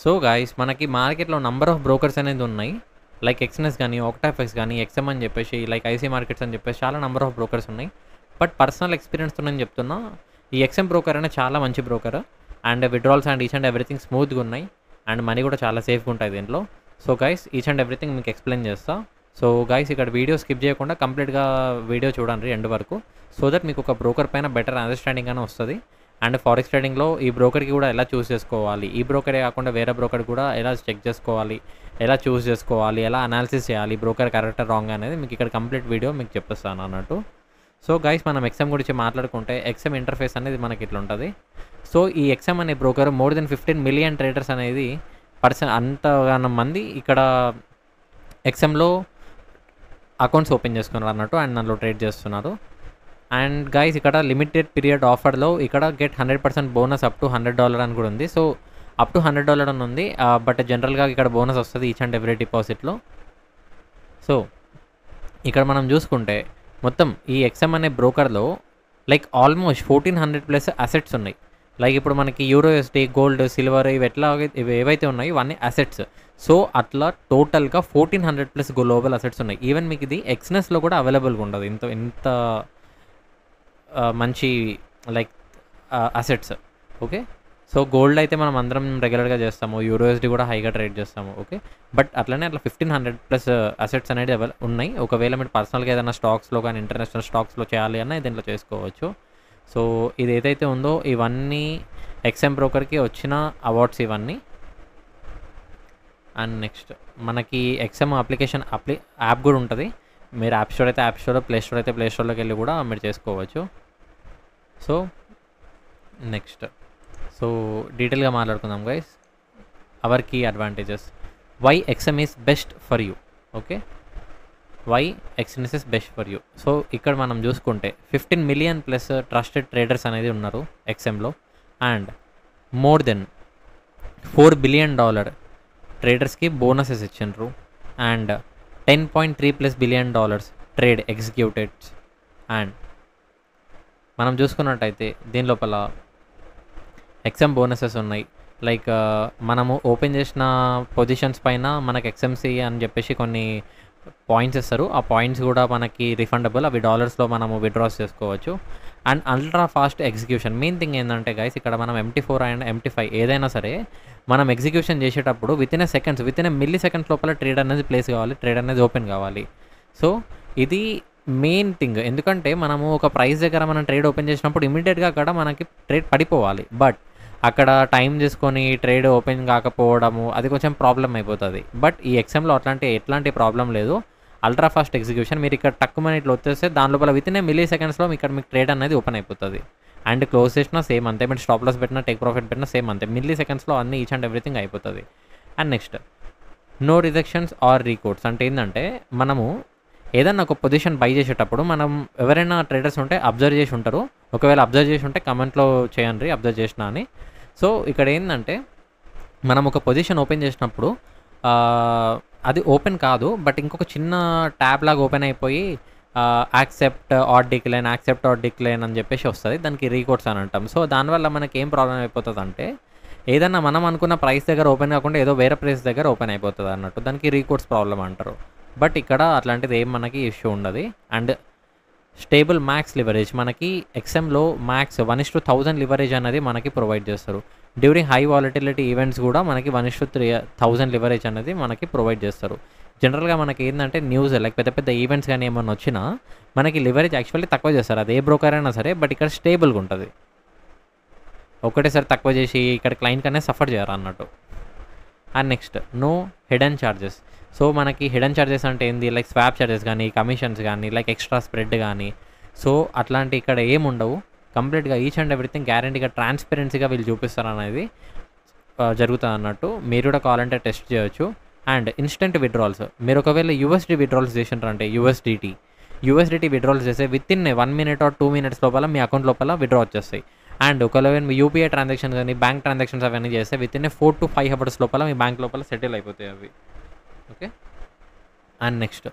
So guys మనకి మార్కెట్‌లో number of brokers అనేది ఉన్నాయి. లైక్ ఎక్స్‌నెస్ గాని, ఆక్టాఫెక్స్ గాని, ఎక్స్ఎం అని చెప్పేసి, లైక్ ఐసీ మార్కెట్స్ అని చెప్పేసి చాలా నంబర్ ఆఫ్ బ్రోకర్స్ ఉన్నాయి. బట్ పర్సనల్ ఎక్స్‌పీరియన్స్‌తో నేను చెప్తున్నా. ఈ ఎక్స్ఎం బ్రోకర్ అనేది చాలా మంచి broker. And withdrawals and each and everything స్మూత్‌గా ఉన్నాయి. అండ్ మనీ కూడా చాలా సేఫ్‌గా ఉంటాయి దీంట్లో. So guys each and everything మీకు ఎక్స్‌ప్లెయిన్ చేస్తా. సో గైస్ ఇక్కడ వీడియో స్కిప్ చేయకుండా కంప్లీట్‌గా వీడియో చూడండి ఎండ్ వరకు. సో దట్ మీకు ఒక బ్రోకర్ పైన బెటర్ అండర్‌స్టాండింగ్ అనేది వస్తది. అండ్ ఫారెక్స్ ట్రేడింగ్‌లో ఈ బ్రోకర్‌కి కూడా ఎలా చూస్ చేసుకోవాలి, ఈ బ్రోకరే కాకుండా వేరే బ్రోకర్ కూడా ఎలా చెక్ చేసుకోవాలి, ఎలా చూస్ చేసుకోవాలి, ఎలా అనాలిసిస్ చేయాలి, ఈ బ్రోకర్ కరెక్టా రాంగా అనేది మీకు ఇక్కడ కంప్లీట్ వీడియో మీకు చెప్పేస్తాను అన్నట్టు. సో గైస్ మనం ఎక్స్ఎం గురించి మాట్లాడుకుంటే ఎక్స్ఎం ఇంటర్ఫేస్ అనేది మనకి ఇట్లా ఉంటుంది. సో ఈ ఎక్స్ఎం అనే broker more than 15 million traders అనేది అంతగానం మంది ఇక్కడ ఎక్స్ఎంలో అకౌంట్స్ ఓపెన్ చేసుకున్నారు అన్నట్టు. అండ్ దాంట్లో ట్రేడ్ చేస్తున్నారు. అండ్ గైస్ ఇక్కడ లిమిటెడ్ పీరియడ్ ఆఫర్లో ఇక్కడ గెట్ 100% బోనస్ అప్ టు $100 అని కూడా ఉంది. సో అప్ టు $100 అని ఉంది. బట్ జనరల్గా ఇక్కడ బోనస్ వస్తుంది ఈచ్ అండ్ ఎవ్రీ డిపాజిట్లో. సో ఇక్కడ మనం చూసుకుంటే మొత్తం ఈ ఎక్స్ఎం అనే బ్రోకర్లో లైక్ ఆల్మోస్ట్ 1400+ అసెట్స్ ఉన్నాయి. లైక్ ఇప్పుడు మనకి యూరోఎస్డి, గోల్డ్, సిల్వర్ ఇవి ఏవైతే ఉన్నాయో ఇవన్నీ అసెట్స్. సో అట్లా టోటల్గా 1400+ గ్లోబల్ అసెట్స్ ఉన్నాయి. ఈవెన్ మీకు ఇది ఎక్స్నెస్లో కూడా అవైలబుల్గా ఉండదు ఇంత మంచి like assets. Okay. So gold అయితే మనం అందరం రెగ్యులర్గా చేస్తాము, యూరోఎస్డి కూడా హైగా ట్రేడ్ చేస్తాము. ఓకే. బట్ అట్లనే అట్లా 1500+ అసెట్స్ అనేది ఉన్నాయి. ఒకవేళ మీరు పర్సనల్గా ఏదైనా స్టాక్స్లో కానీ ఇంటర్నేషనల్ స్టాక్స్లో చేయాలి అన్న దీంట్లో చేసుకోవచ్చు. సో ఇది ఏదైతే ఉందో ఇవన్నీ ఎక్స్ఎం బ్రోకర్కి వచ్చిన అవార్డ్స్ ఇవన్నీ. అండ్ నెక్స్ట్ మనకి ఎక్స్ఎం అప్లికేషన్ యాప్ కూడా ఉంటుంది. మీరు యాప్ స్టోర్ అయితే యాప్ స్టోర్, ప్లే స్టోర్ అయితే ప్లే స్టోర్లోకి వెళ్ళి కూడా మీరు చేసుకోవచ్చు. సో నెక్స్ట్ డీటెయిల్గా మాట్లాడుకుందాం guys. Our key advantages, why XM is best for you. Okay, why XM is best for you. So ఇక్కడ మనం చూసుకుంటే 15 మిలియన్+ ట్రస్టెడ్ ట్రేడర్స్ అనేది ఉన్నారు ఎక్స్ఎంలో. అండ్ మోర్ దెన్ $4 బిలియన్ ట్రేడర్స్కి బోనసెస్ ఇచ్చిండ్రు. And $10.3+ billion trade ఎగ్జిక్యూటెడ్స్. అండ్ మనం చూసుకున్నట్టయితే దీని లోపల ఎక్స్ఎం బోనసెస్ ఉన్నాయి. లైక్ మనము ఓపెన్ చేసిన పొజిషన్స్ పైన మనకు ఎక్స్ఎంసీ అని చెప్పేసి కొన్ని పాయింట్స్ ఇస్తారు. ఆ పాయింట్స్ కూడా మనకి రిఫండబుల్, అవి డాలర్స్లో మనము విత్డ్రాస్ చేసుకోవచ్చు. And ultra fast execution. Main thing ఏంటంటే గైస్ ఇక్కడ మనం MT4 అండ్ MT5 ఏదైనా సరే మనం ఎగ్జిక్యూషన్ చేసేటప్పుడు వితిన్ ఏ మిల్లీ సెకండ్స్ లోపల ట్రేడ్ అనేది ప్లేస్ కావాలి, ట్రేడ్ అనేది ఓపెన్ కావాలి. సో ఇది మెయిన్ థింగ్. ఎందుకంటే మనము ఒక ప్రైస్ దగ్గర మనం ట్రేడ్ ఓపెన్ చేసినప్పుడు ఇమీడియట్గా అక్కడ మనకి ట్రేడ్ పడిపోవాలి. బట్ అక్కడ టైం తీసుకొని ట్రేడ్ ఓపెన్ కాకపోవడము అది కొంచెం ప్రాబ్లం అయిపోతుంది. బట్ ఈ ఎక్స్ఎంలో ఎట్లాంటి ప్రాబ్లం లేదు. Ultra fast execution. మీరు ఇక్కడ తక్కువ ఇట్లా వచ్చేస్తే దాని లోపల వితిన్ ఏ మిల్లీ సెకండ్స్లో ఇక్కడ మీకు ట్రేడ్ అనేది ఓపెన్ అయిపోతుంది. అండ్ క్లోజ్ చేసినా సేమ్ అంతే, మీరు స్టాప్ లాస్ పెట్టినా టేక్ ప్రాఫిట్ పెట్టినా సేమ్ అంతే. మిల్లీ సెకండ్స్లో అన్ని ఈచ్ అండ్ ఎవ్రీథింగ్ అయిపోతుంది. And next no rejections or requotes. అంటే ఏంటంటే మనము ఏదన్నా ఒక పొజిషన్ బై చేసేటప్పుడు మనం ఎవరైనా ట్రేడర్స్ ఉంటే అబ్జర్వ్ చేసి ఉంటారు. ఒకవేళ అబ్జర్వ్ చేసి ఉంటే కమెంట్లో చేయండి అబ్జర్వ్ చేసినా అని. సో ఇక్కడ ఏంటంటే మనం ఒక పొజిషన్ ఓపెన్ చేసినప్పుడు అది ఓపెన్ కాదు, బట్ ఇంకొక చిన్న ట్యాబ్ లాగా ఓపెన్ అయిపోయి యాక్సెప్ట్ ఆర్ డిక్లైన్ అని చెప్పేసి వస్తుంది. దానికి రీకోడ్స్ అని అంటాం. సో దానివల్ల మనకి ఏం ప్రాబ్లం అయిపోతుంది అంటే ఏదన్నా మనం అనుకున్న ప్రైస్ దగ్గర ఓపెన్ కాకుండా ఏదో వేరే ప్రైస్ దగ్గర ఓపెన్ అయిపోతుంది అన్నట్టు. దానికి రీకోడ్స్ ప్రాబ్లం అంటారు. బట్ ఇక్కడ అట్లాంటిది ఏం మనకి ఇష్యూ ఉండదు. And stable max leverage. మనకి ఎక్స్ఎంలో మ్యాక్స్ 1:1000 లివరేజ్ అనేది మనకి ప్రొవైడ్ చేస్తారు. డ్యూరింగ్ హై వాలటిలిటీ ఈవెంట్స్ కూడా మనకి 1:3000 లివరేజ్ అనేది మనకి ప్రొవైడ్ చేస్తారు. జనరల్గా మనకి ఏంటంటే న్యూస్ లైక్ పెద్ద ఈవెంట్స్ కానీ ఏమన్నా వచ్చినా మనకి లివరేజ్ యాక్చువల్లీ తక్కువ చేస్తారు. అది ఏ బ్రోకర్ అయినా సరే. బట్ ఇక్కడ స్టేబుల్గా ఉంటుంది. ఒకటేసారి తక్కువ చేసి ఇక్కడ క్లయింట్ కన్నా సఫర్ చేయరు అన్నట్టు. And next no hidden charges. So మనకి హిడెన్ ఛార్జెస్ అంటే ఏంది, లైక్ స్వాప్ ఛార్జెస్ కానీ, కమిషన్స్ కానీ, లైక్ ఎక్స్ట్రా స్ప్రెడ్ కానీ. సో అట్లాంటి ఇక్కడ ఏముండవు. కంప్లీట్గా ఈచ్ అండ్ ఎవ్రీథింగ్ గ్యారంటీగా ట్రాన్స్పరెన్సీగా వీళ్ళు చూపిస్తారు అనేది జరుగుతుంది అన్నట్టు. మీరు కూడా కావాలంటే టెస్ట్ చేయొచ్చు. And instant withdrawals. మీరు ఒకవేళ USD విత్డ్రాల్స్ చేసినారంటే USDT విత్డ్రాల్స్ చేస్తే వితిన్ 1 minute or 2 minutes లోపల మీ అకౌంట్ లోపల విత్డ్రా వచ్చేస్తాయి. అండ్ ఒకవేళ మీ UPI ట్రాన్సాక్షన్స్ కానీ బ్యాంక్ ట్రాన్సాక్షన్స్ అవన్నీ చేస్తే వితిన్ 4 to 5 hours లోపల మీ బ్యాంక్ లోపల సెటిల్ అయిపోతాయి అవి. Okay. And next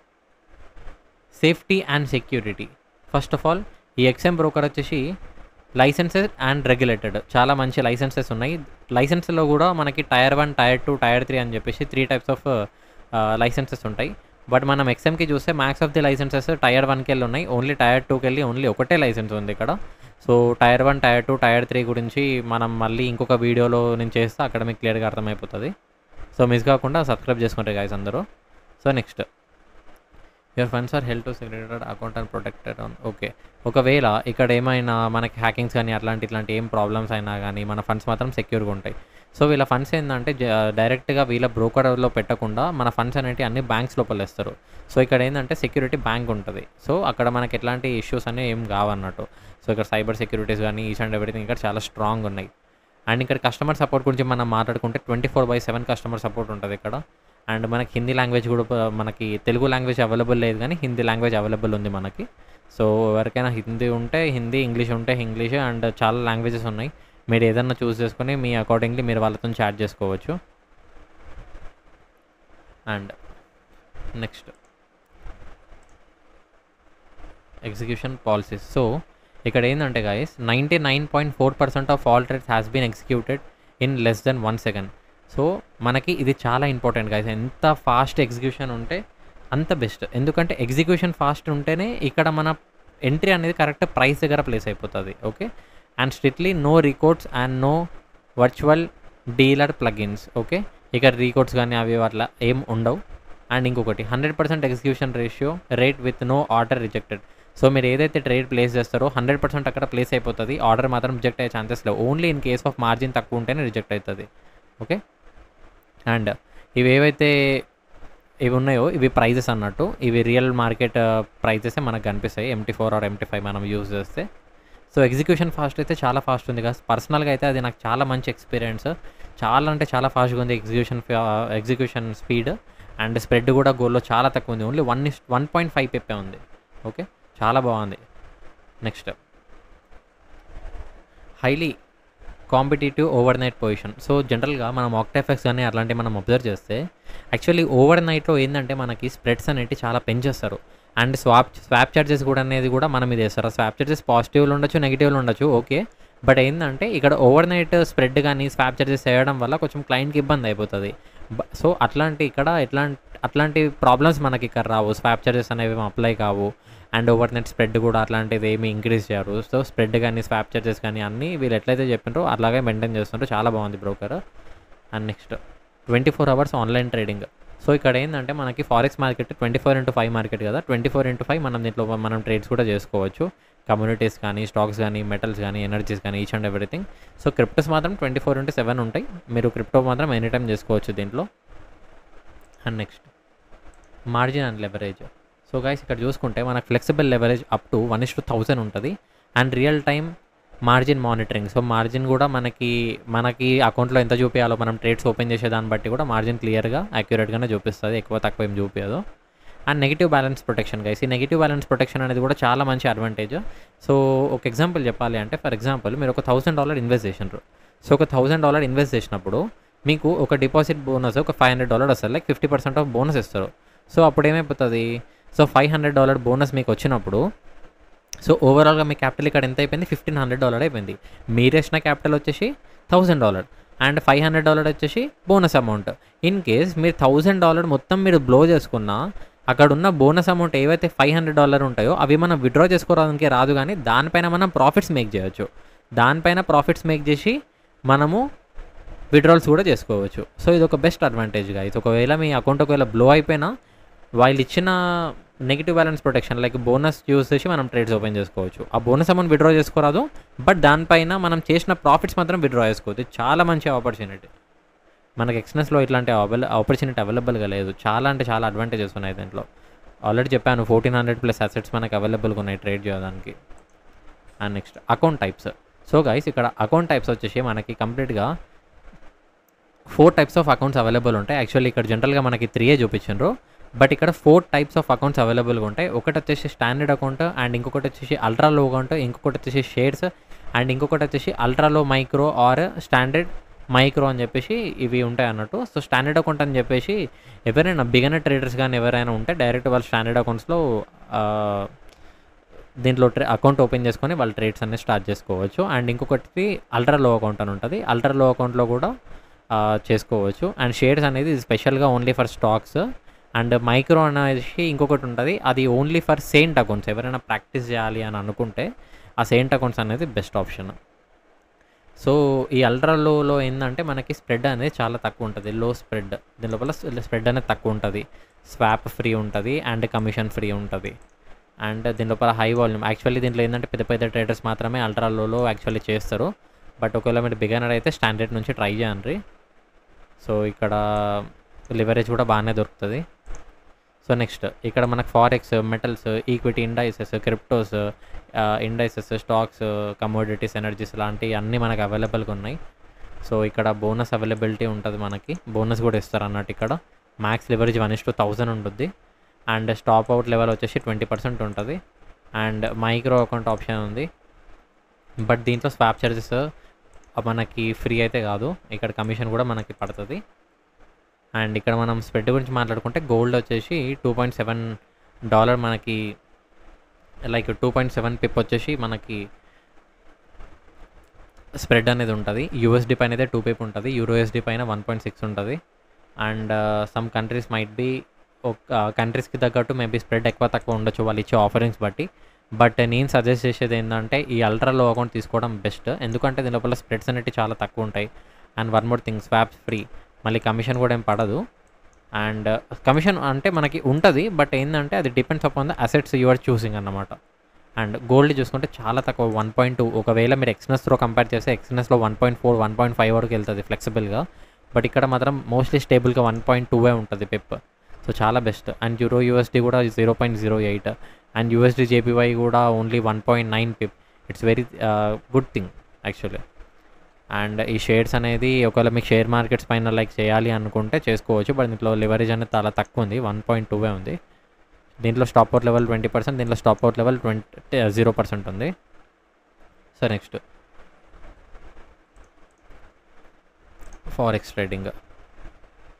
safety and security. First of all ఈ ఎక్స్ఎం బ్రోకర్ వచ్చేసి లైసెన్సెస్ అండ్ రెగ్యులేటెడ్ చాలా మంచి లైసెన్సెస్ ఉన్నాయి. లైసెన్స్లో కూడా మనకి టైర్ 1, టైర్ 2, టైర్ 3 అని చెప్పేసి 3 టైప్స్ ఆఫ్ లైసెన్సెస్ ఉంటాయి. బట్ మనం ఎక్స్ఎంకి చూస్తే max of the licenses tier 1కి వెళ్ళి ఉన్నాయి. ఓన్లీ టైర్ 2కి వెళ్ళి ఓన్లీ ఒకటే లైసెన్స్ ఉంది ఇక్కడ. సో టైర్ 1, టైర్ 2, టైర్ 3 గురించి మనం మళ్ళీ ఇంకొక వీడియోలో నేను చేస్తే అక్కడ మీకు క్లియర్గా అర్థమైపోతుంది. సో మిస్ కాకుండా సబ్స్క్రైబ్ చేసుకుంటారు గైస్ అందరూ. So next, your funds are held to securitised account and protected on. Okay, ఒకవేళ ఇక్కడ ఏమైనా మనకి హ్యాకింగ్స్ కానీ ఇట్లాంటి ఏం ప్రాబ్లమ్స్ అయినా కానీ మన ఫండ్స్ మాత్రం సెక్యూర్గా ఉంటాయి. సో వీళ్ళ ఫండ్స్ ఏంటంటే డైరెక్ట్గా వీళ్ళ బ్రోకర్లో పెట్టకుండా మన ఫండ్స్ అనేవి అన్ని బ్యాంక్స్ లోపల వేస్తారు. సో ఇక్కడ ఏంటంటే సెక్యూరిటీ బ్యాంక్ ఉంటుంది. సో అక్కడ మనకి ఎట్లాంటి ఇష్యూస్ అనేవి ఏం కావన్నట్టు. సో ఇక్కడ సైబర్ సెక్యూరిటీస్ కానీ ఈచ్ అండ్ ఎవ్రీథింగ్ ఇక్కడ చాలా స్ట్రాంగ్ ఉన్నాయి. అండ్ ఇక్కడ కస్టమర్ సపోర్ట్ గురించి మనం మాట్లాడుకుంటే 24/7 కస్టమర్ సపోర్ట్ ఉంటుంది ఇక్కడ. అండ్ మనకి హిందీ లాంగ్వేజ్ కూడా, మనకి తెలుగు లాంగ్వేజ్ అవైలబుల్ లేదు కానీ హిందీ లాంగ్వేజ్ అవైలబుల్ ఉంది మనకి. సో ఎవరికైనా హిందీ ఉంటే హిందీ, ఇంగ్లీష్ ఉంటే ఇంగ్లీష్, అండ్ చాలా లాంగ్వేజెస్ ఉన్నాయి. మీరు ఏదన్నా చూస్ చేసుకొని మీ అకార్డింగ్లీ మీరు వాళ్ళతో చాట్ చేసుకోవచ్చు. And next, execution policies. So ఇక్కడ ఏంటంటే guys 99.4% of all trades has been executed in less than 1 second. So మనకి ఇది చాలా ఇంపార్టెంట్ గైస్. ఎంత ఫాస్ట్ ఎగ్జిక్యూషన్ ఉంటే అంత బెస్ట్. ఎందుకంటే ఎగ్జిక్యూషన్ ఫాస్ట్ ఉంటేనే ఇక్కడ మన ఎంట్రీ అనేది కరెక్ట్ ప్రైస్ దగ్గర ప్లేస్ అయిపోతుంది. Okay, and strictly no records and no virtual dealer plugins. Okay, ఇక్కడ రికార్డ్స్ కానీ అవి అట్లా ఏం ఉండవు. అండ్ ఇంకొకటి 100% execution rate with no order rejected. So మీరు ఏదైతే ట్రేడ్ ప్లేస్ చేస్తారో 100% అక్కడ ప్లేస్ అయిపోతుంది. ఆర్డర్ మాత్రం రిజెక్ట్ అయ్యే ఛాన్సెస్ లేవు. Only in case of margin తక్కువ ఉంటేనే రిజెక్ట్ అవుతుంది. ఓకే, అండ్ ఇవి ఏవైతే ఇవి ఉన్నాయో ఇవి ప్రైజెస్ అన్నట్టు. ఇవి రియల్ మార్కెట్ ప్రైజెసే మనకు కనిపిస్తాయి MT4 ఆర్ MT5 మనం యూజ్ చేస్తే. సో ఎగ్జిక్యూషన్ ఫాస్ట్ అయితే చాలా ఫాస్ట్ ఉంది కదా. పర్సనల్గా అయితే అది నాకు చాలా మంచి ఎక్స్పీరియన్స్. చాలా అంటే చాలా ఫాస్ట్గా ఉంది ఎగ్జిక్యూషన్ స్పీడ్. అండ్ స్ప్రెడ్ కూడా గోల్లో చాలా తక్కువ ఉంది. ఓన్లీ 1.5 పిప్పే ఉంది. ఓకే, చాలా బాగుంది. Next, highly competitive over night position. So జనరల్గా మనం ఆక్టాఫెక్స్ కానీ అట్లాంటివి మనం అబ్జర్వ్ చేస్తే యాక్చువల్లీ ఓవర్ నైట్లో ఏంటంటే మనకి స్ప్రెడ్స్ అనేవి చాలా పెంచేస్తారు. అండ్ స్వాప్ చార్జెస్ కూడా అనేది కూడా మనం ఇది వేస్తారు. స్వాప్ చార్జెస్ పాజిటివ్లు ఉండొచ్చు, నెగిటివ్లు ఉండొచ్చు. ఓకే, బట్ ఏంటంటే ఇక్కడ ఓవర్ నైట్ స్ప్రెడ్ కానీ స్వాప్ చార్జెస్ వేయడం వల్ల కొంచెం క్లయింట్కి ఇబ్బంది అయిపోతుంది. సో అట్లాంటి ప్రాబ్లమ్స్ మనకి ఇక్కడ రావు. స్వాప్ చార్జెస్ అనేవి అప్లై కావు. అండ్ ఓవర్ నైట్ స్ప్రెడ్ కూడా అట్లాంటిది ఏమి ఇంక్రీజ్ చేయరు. సో స్ప్రెడ్ కానీ స్వాప్ చార్జెస్ కానీ అన్నీ వీళ్ళు ఎట్లయితే చెప్పినారో అలాగే మెయింటైన్ చేస్తుంటారు. చాలా బాగుంది broker. And next, 24 hours online trading. So ఇక్కడ ఏంటంటే మనకి ఫారెక్స్ మార్కెట్ 24/5 మార్కెట్ కదా. 24/5 మనం దీంట్లో మనం ట్రేడ్స్ కూడా చేసుకోవచ్చు. కమ్యూనిటీస్ కానీ, స్టాక్స్ కానీ, మెటల్స్ కానీ, ఎనర్జీస్ కానీ, each and everything. So cryptos మాత్రం 24/7 ఉంటాయి. మీరు క్రిప్టో మాత్రం ఎనీ టైం చేసుకోవచ్చు దీంట్లో. And next, margin and leverage. So guys ఇక్కడ చూసుకుంటే మనకు ఫ్లెక్సిబుల్ లెవరేజ్ అప్ టు 1:1000 ఉంటుంది. And real time margin monitoring. So margin కూడా మనకి అకౌంట్లో ఎంత చూపించాలో మనం ట్రేడ్స్ ఓపెన్ చేసే దాన్ని బట్టి కూడా మార్జిన్ క్లియర్గా యాక్యురేట్గానే చూపిస్తుంది. ఎక్కువ తక్కువ ఏం చూపించదు. And negative balance protection guys. ఈ నెగిటివ్ బ్యాలెన్స్ ప్రొటెక్షన్ అనేది కూడా చాలా మంచి అడ్వాంటేజ్. సో ఒక ఎగ్జాంపుల్ చెప్పాలి అంటే, ఫర్ ఎగ్జాంపుల్ మీరు ఒక $1000 ఇన్వెస్ట్ చేసినారు. సో ఒక $1000 ఇన్వెస్ట్ చేసినప్పుడు మీకు ఒక డిపాజిట్ బోనస్ ఒక $500 వస్తుంది. లైక్ 50% ఆఫ్ బోనస్ ఇస్తారు. సో అప్పుడు ఏమైపోతుంది, సో $500 బోనస్ మీకు వచ్చినప్పుడు సో ఓవరాల్గా మీ క్యాపిటల్ ఇక్కడ ఎంత అయిపోయింది, $1,500 అయిపోయింది. మీరు వేసిన క్యాపిటల్ వచ్చేసి $1000 అండ్ $500 వచ్చేసి బోనస్ అమౌంట్. ఇన్ కేస్ మీరు $1000 మొత్తం మీరు బ్లో చేసుకున్నా అక్కడ ఉన్న బోనస్ అమౌంట్ ఏవైతే $500 ఉంటాయో అవి మనం విత్డ్రా చేసుకోవడానికి రాదు. కానీ దానిపైన మనం ప్రాఫిట్స్ మేక్ చేయొచ్చు. దానిపైన ప్రాఫిట్స్ మేక్ చేసి మనము విత్డ్రాల్స్ కూడా చేసుకోవచ్చు. సో ఇది ఒక బెస్ట్ అడ్వాంటేజ్ గైస్. ఒకవేళ మీ అకౌంట్ ఒకవేళ బ్లో అయిపోయినా వాళ్ళు ఇచ్చిన negative balance protection like bonus use చేసి మనం ట్రేడ్స్ ఓపెన్ చేసుకోవచ్చు. ఆ బోనస్ అమౌంట్ విత్డ్రా చేసుకోరాదు, బట్ దానిపైన మనం చేసిన ప్రాఫిట్స్ మాత్రం విత్డ్రా చేసుకోవచ్చు. చాలా మంచి ఆపర్చునిటీ. మనకి ఎక్స్నెస్లో ఇట్లాంటి ఆపర్చునిటీ అవైలబుల్గా లేదు. చాలా అంటే చాలా అడ్వాంటేజెస్ ఉన్నాయి దీంట్లో. ఆల్రెడీ చెప్పాను 1400+ అసెట్స్ మనకి అవైలబుల్గా ఉన్నాయి ట్రేడ్ చేయడానికి. And next, account types. So guys ఇక్కడ అకౌంట్ టైప్స్ వచ్చేసి మనకి కంప్లీట్గా 4 types ఆఫ్ అకౌంట్స్ అవైలబుల్ ఉంటాయి. యాక్చువల్లీ ఇక్కడ జనరల్గా మనకి 3 చూపించారు, బట్ ఇక్కడ 4 types ఆఫ్ అకౌంట్స్ అవైలబుల్గా ఉంటాయి. ఒకటి వచ్చేసి స్టాండర్డ్ అకౌంట్, అండ్ ఇంకొకటి వచ్చేసి అల్ట్రా లో అకౌంట్, ఇంకొకటి వచ్చేసి షేర్స్, అండ్ ఇంకొకటి వచ్చేసి ultra low micro are standard micro అని చెప్పేసి ఇవి ఉంటాయి అన్నట్టు. సో స్టాండర్డ్ అకౌంట్ అని చెప్పేసి ఎవరైనా బిగినర్ ట్రేడర్స్ కానీ ఎవరైనా ఉంటే డైరెక్ట్ వాళ్ళు స్టాండర్డ్ అకౌంట్స్లో దీంట్లో అకౌంట్ ఓపెన్ చేసుకొని వాళ్ళు ట్రేడ్స్ అనేది స్టార్ట్ చేసుకోవచ్చు. అండ్ ఇంకొకటి అల్ట్రా లో అకౌంట్ అని ఉంటుంది. అల్ట్రా లో అకౌంట్లో కూడా చేసుకోవచ్చు. అండ్ షేర్స్ అనేది స్పెషల్గా only for stocks. And micro అనేసి ఇంకొకటి ఉంటుంది, అది ఓన్లీ ఫర్ సెయింట్ అకౌంట్స్. ఎవరైనా ప్రాక్టీస్ చేయాలి అని అనుకుంటే ఆ సెయింట్ అకౌంట్స్ అనేది బెస్ట్ ఆప్షన్. సో ఈ అల్ట్రా లోలో ఏంటంటే మనకి స్ప్రెడ్ అనేది చాలా తక్కువ ఉంటుంది, లో స్ప్రెడ్. దీని లోపల స్ప్రెడ్ అనేది తక్కువ ఉంటుంది, స్వాప్ ఫ్రీ ఉంటుంది అండ్ కమిషన్ ఫ్రీ ఉంటుంది. అండ్ దీని లోపల హై వాల్యూమ్. యాక్చువల్లీ దీంట్లో ఏంటంటే పెద్ద పెద్ద ట్రేడర్స్ మాత్రమే అల్ట్రా లోలో యాక్చువల్లీ చేస్తారు. బట్ ఒకవేళ మీరు బిగినర్ అయితే స్టాండర్డ్ నుంచి ట్రై చేయండి. సో ఇక్కడ లివరేజ్ కూడా బాగానే దొరుకుతుంది. సో నెక్స్ట్ ఇక్కడ మనకు forex, metals, equity indices, cryptos, indices, stocks, commodities, energies లాంటివి అన్నీ మనకు అవైలబుల్గా ఉన్నాయి. సో ఇక్కడ బోనస్ అవైలబిలిటీ ఉంటుంది, మనకి బోనస్ కూడా ఇస్తారు అన్నట్టు. ఇక్కడ మ్యాక్స్ లివరేజ్ 1:1000 ఉంటుంది. అండ్ స్టాప్ అవుట్ లెవెల్ వచ్చేసి 20% ఉంటుంది. అండ్ మైక్రో అకౌంట్ ఆప్షన్ ఉంది. బట్ దీంట్లో స్వాప్ చార్జెస్ మనకి ఫ్రీ అయితే కాదు, ఇక్కడ కమిషన్ కూడా మనకి పడుతుంది. అండ్ ఇక్కడ మనం స్ప్రెడ్ గురించి మాట్లాడుకుంటే గోల్డ్ వచ్చేసి $2.7 మనకి, లైక్ 2.7 పిప్ వచ్చేసి మనకి స్ప్రెడ్ అనేది ఉంటుంది. యూఎస్డి పైన అయితే 2 పిప్ ఉంటుంది, యూరోఎస్డి పైన 1.6 ఉంటుంది. And some countries might be, కంట్రీస్కి తగ్గట్టు మేబీ స్ప్రెడ్ ఎక్కువ తక్కువ ఉండొచ్చు వాళ్ళు ఇచ్చే ఆఫరింగ్స్ బట్టి. బట్ నేను సజెస్ట్ చేసేది ఏంటంటే ఈ అల్ట్రా లో అకౌంట్ తీసుకోవడం బెస్ట్, ఎందుకంటే దీని లోపల స్ప్రెడ్స్ అనేవి చాలా తక్కువ ఉంటాయి. And one more thing, swaps free, మళ్ళీ కమిషన్ కూడా ఏం పడదు. అండ్ కమిషన్ అంటే మనకి ఉంటుంది, బట్ ఏంటంటే అది depends upon the assets you're choosing అన్నమాట. అండ్ గోల్డ్ చూసుకుంటే చాలా తక్కువ, 1.2. ఒకవేళ మీరు ఎక్స్నెస్తో కంపేర్ చేస్తే ఎక్స్నెస్లో 1.4, 1.5 వరకు వెళ్తుంది ఫ్లెక్సిబుల్గా. బట్ ఇక్కడ మాత్రం మోస్ట్లీ స్టేబుల్గా 1.2 ఉంటుంది పిప్. సో చాలా బెస్ట్. అండ్ యూరో యూఎస్డి కూడా 0.08. అండ్ యూఎస్డి జేపీవై కూడా only 1.9 pip. It's very good thing actually. And ఈ షేర్స్ అనేది ఒకవేళ మీకు షేర్ మార్కెట్స్ పైన లైక్ చేయాలి అనుకుంటే చేసుకోవచ్చు. బట్ దీంట్లో లివరేజ్ అనేది చాలా తక్కువ ఉంది, 1.2 ఉంది. దీంట్లో స్టాప్ అవుట్ లెవెల్ 20%, దీంట్లో స్టాప్ అవుట్ లెవెల్ 0% ఉంది. So next forex trading.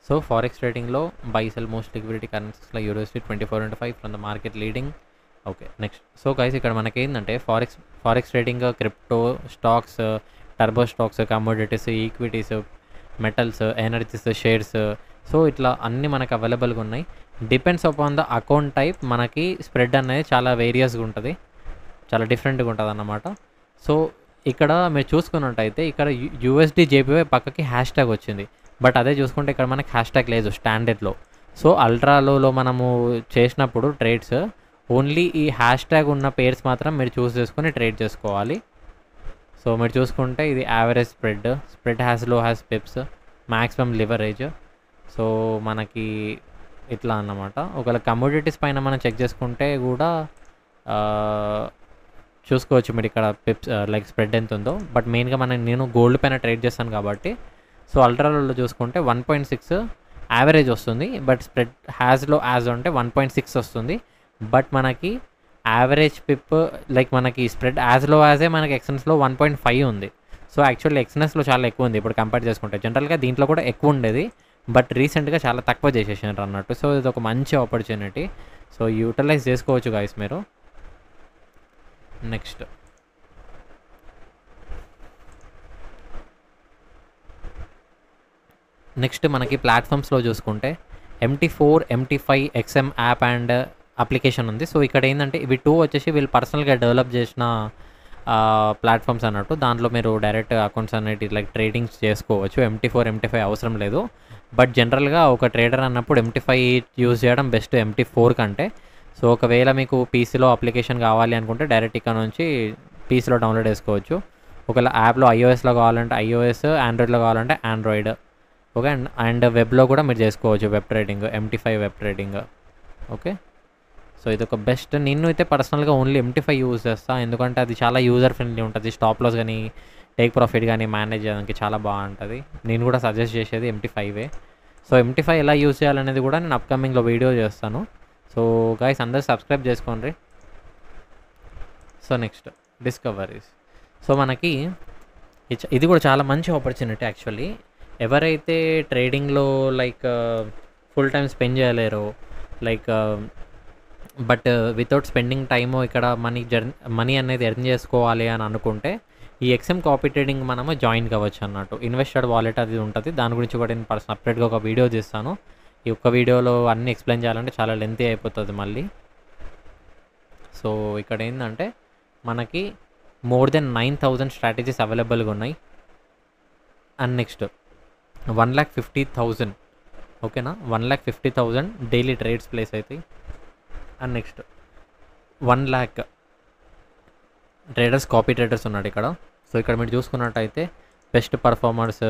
So forex ట్రేడింగ్లో బై సెల్ మోస్ట్ లిక్విడిటీ కరెన్సీస్లో USD 24/5 from the market leading. Okay next. So guys ఇక్కడ మనకి ఏంటంటే forex trading, crypto, stocks, turbo stocks, commodities, equities, metals, energies, shares, so ఇట్లా అన్నీ మనకు అవైలబుల్గా ఉన్నాయి. Depends upon the account type మనకి స్ప్రెడ్ అనేది చాలా వేరియస్గా ఉంటుంది, చాలా డిఫరెంట్గా ఉంటుంది అన్నమాట. సో ఇక్కడ మీరు చూసుకున్నట్టయితే ఇక్కడ యూఎస్డి జేపీవై పక్కకి హ్యాష్ ట్యాగ్ వచ్చింది, బట్ అదే చూసుకుంటే ఇక్కడ మనకి హ్యాష్ ట్యాగ్ లేదు స్టాండర్డ్లో. సో అల్ట్రాలో మనము చేసినప్పుడు ట్రేడ్స్ ఓన్లీ ఈ హ్యాష్ ట్యాగ్ ఉన్న పేర్స్ మాత్రం మీరు చూస్ చేసుకొని ట్రేడ్ చేసుకోవాలి. సో మీరు చూసుకుంటే ఇది యావరేజ్ స్ప్రెడ్ హ్యాస్ లో has Pips, maximum leverage. So మనకి ఇట్లా అన్నమాట. ఒకవేళ కమోడిటీస్ పైన మనం చెక్ చేసుకుంటే కూడా చూసుకోవచ్చు మీరు ఇక్కడ పిప్స్ లైక్ స్ప్రెడ్ ఎంత ఉందో. బట్ మెయిన్గా నేను గోల్డ్ పైన ట్రేడ్ చేస్తాను కాబట్టి సో అల్ట్రాలో చూసుకుంటే 1.6 యావరేజ్ వస్తుంది, బట్ స్ప్రెడ్ హ్యాస్లో యాజ్ అంటే 1.6 వస్తుంది. బట్ మనకి యావరేజ్ పిప్ లైక్ మనకి స్ప్రెడ్ యాజ్లో యాజే మనకి ఎక్స్ఎన్ఎస్లో 1.5 ఉంది. సో యాక్చువల్లీ ఎక్స్ఎన్ఎస్లో చాలా ఎక్కువ ఉంది ఇప్పుడు కంపేర్ చేసుకుంటే. జనరల్గా దీంట్లో కూడా ఎక్కువ ఉండేది, బట్ రీసెంట్గా చాలా తక్కువ చేసేసారు అన్నట్టు. సో ఇది ఒక మంచి ఆపర్చునిటీ, సో యూటిలైజ్ చేసుకోవచ్చు గైస్ మీరు. నెక్స్ట్ మనకి ప్లాట్ఫామ్స్లో చూసుకుంటే MT4, MT5, XM app and application ఉంది. సో ఇక్కడ ఏంటంటే ఇవి 2 వచ్చేసి వీళ్ళు పర్సనల్గా డెవలప్ చేసిన ప్లాట్ఫామ్స్ అన్నట్టు. దాంట్లో మీరు డైరెక్ట్ అకౌంట్స్ అనేవి లైక్ ట్రేడింగ్స్ చేసుకోవచ్చు. MT4, MT5 అవసరం లేదు. బట్ జనరల్గా ఒక ట్రేడర్ అన్నప్పుడు MT5 యూజ్ చేయడం బెస్ట్ MT4 కంటే. సో ఒకవేళ మీకు పీసీలో అప్లికేషన్ కావాలి అనుకుంటే డైరెక్ట్ ఇక్కడ నుంచి పీసీలో డౌన్లోడ్ చేసుకోవచ్చు. ఒకవేళ యాప్లో iOSలో కావాలంటే iOS, ఆండ్రాయిడ్లో కావాలంటే ఆండ్రాయిడ్. ఓకే. అండ్ వెబ్లో కూడా మీరు చేసుకోవచ్చు web trading, MT5 web trading. Okay. So ఇది ఒక బెస్ట్. నేను అయితే పర్సనల్గా ఓన్లీ MT5 యూజ్ చేస్తాను, ఎందుకంటే అది చాలా యూజర్ ఫ్రెండ్లీ ఉంటుంది. స్టాప్ లాస్ కానీ టేక్ ప్రాఫిట్ కానీ మేనేజ్ చేయడానికి చాలా బాగుంటుంది. నేను కూడా సజెస్ట్ చేసేది MT5. సో MT5 ఎలా యూజ్ చేయాలనేది కూడా నేను అప్కమింగ్లో వీడియో చేస్తాను. సో గైస్ అందరూ సబ్స్క్రైబ్ చేసుకోండి. So next discoveries. సో మనకి ఇది కూడా చాలా మంచి ఆపర్చునిటీ యాక్చువల్లీ. ఎవరైతే ట్రేడింగ్లో లైక్ ఫుల్ టైం స్పెండ్ చేయలేరో, like but without spending time ఇక్కడ మనీ అనేది ఎర్న్ చేసుకోవాలి అని అనుకుంటే ఈ ఎక్స్ఎం కాపీ ట్రేడింగ్ మనము జాయిన్ కావచ్చు అన్నట్టు. ఇన్వెస్టెడ్ వాలెట్ అది ఉంటుంది, దాని గురించి కూడా నేను సపరేట్గా ఒక వీడియో చేస్తాను. ఈ ఒక్క వీడియోలో అన్నీ ఎక్స్ప్లెయిన్ చేయాలంటే చాలా లెంతీ అయిపోతుంది మళ్ళీ. సో ఇక్కడ ఏంటంటే మనకి మోర్ దెన్ 9,000 స్ట్రాటజీస్ అవైలబుల్గా ఉన్నాయి. అండ్ నెక్స్ట్ 1,50,000 ఓకేనా, 1,50,000 డైలీ ట్రేడ్స్ ప్లేస్ అవుతాయి. And next 1,00,000 traders, copy traders ఉన్నాడు ఇక్కడ. సో ఇక్కడ మీరు చూసుకున్నట్టయితే best performers,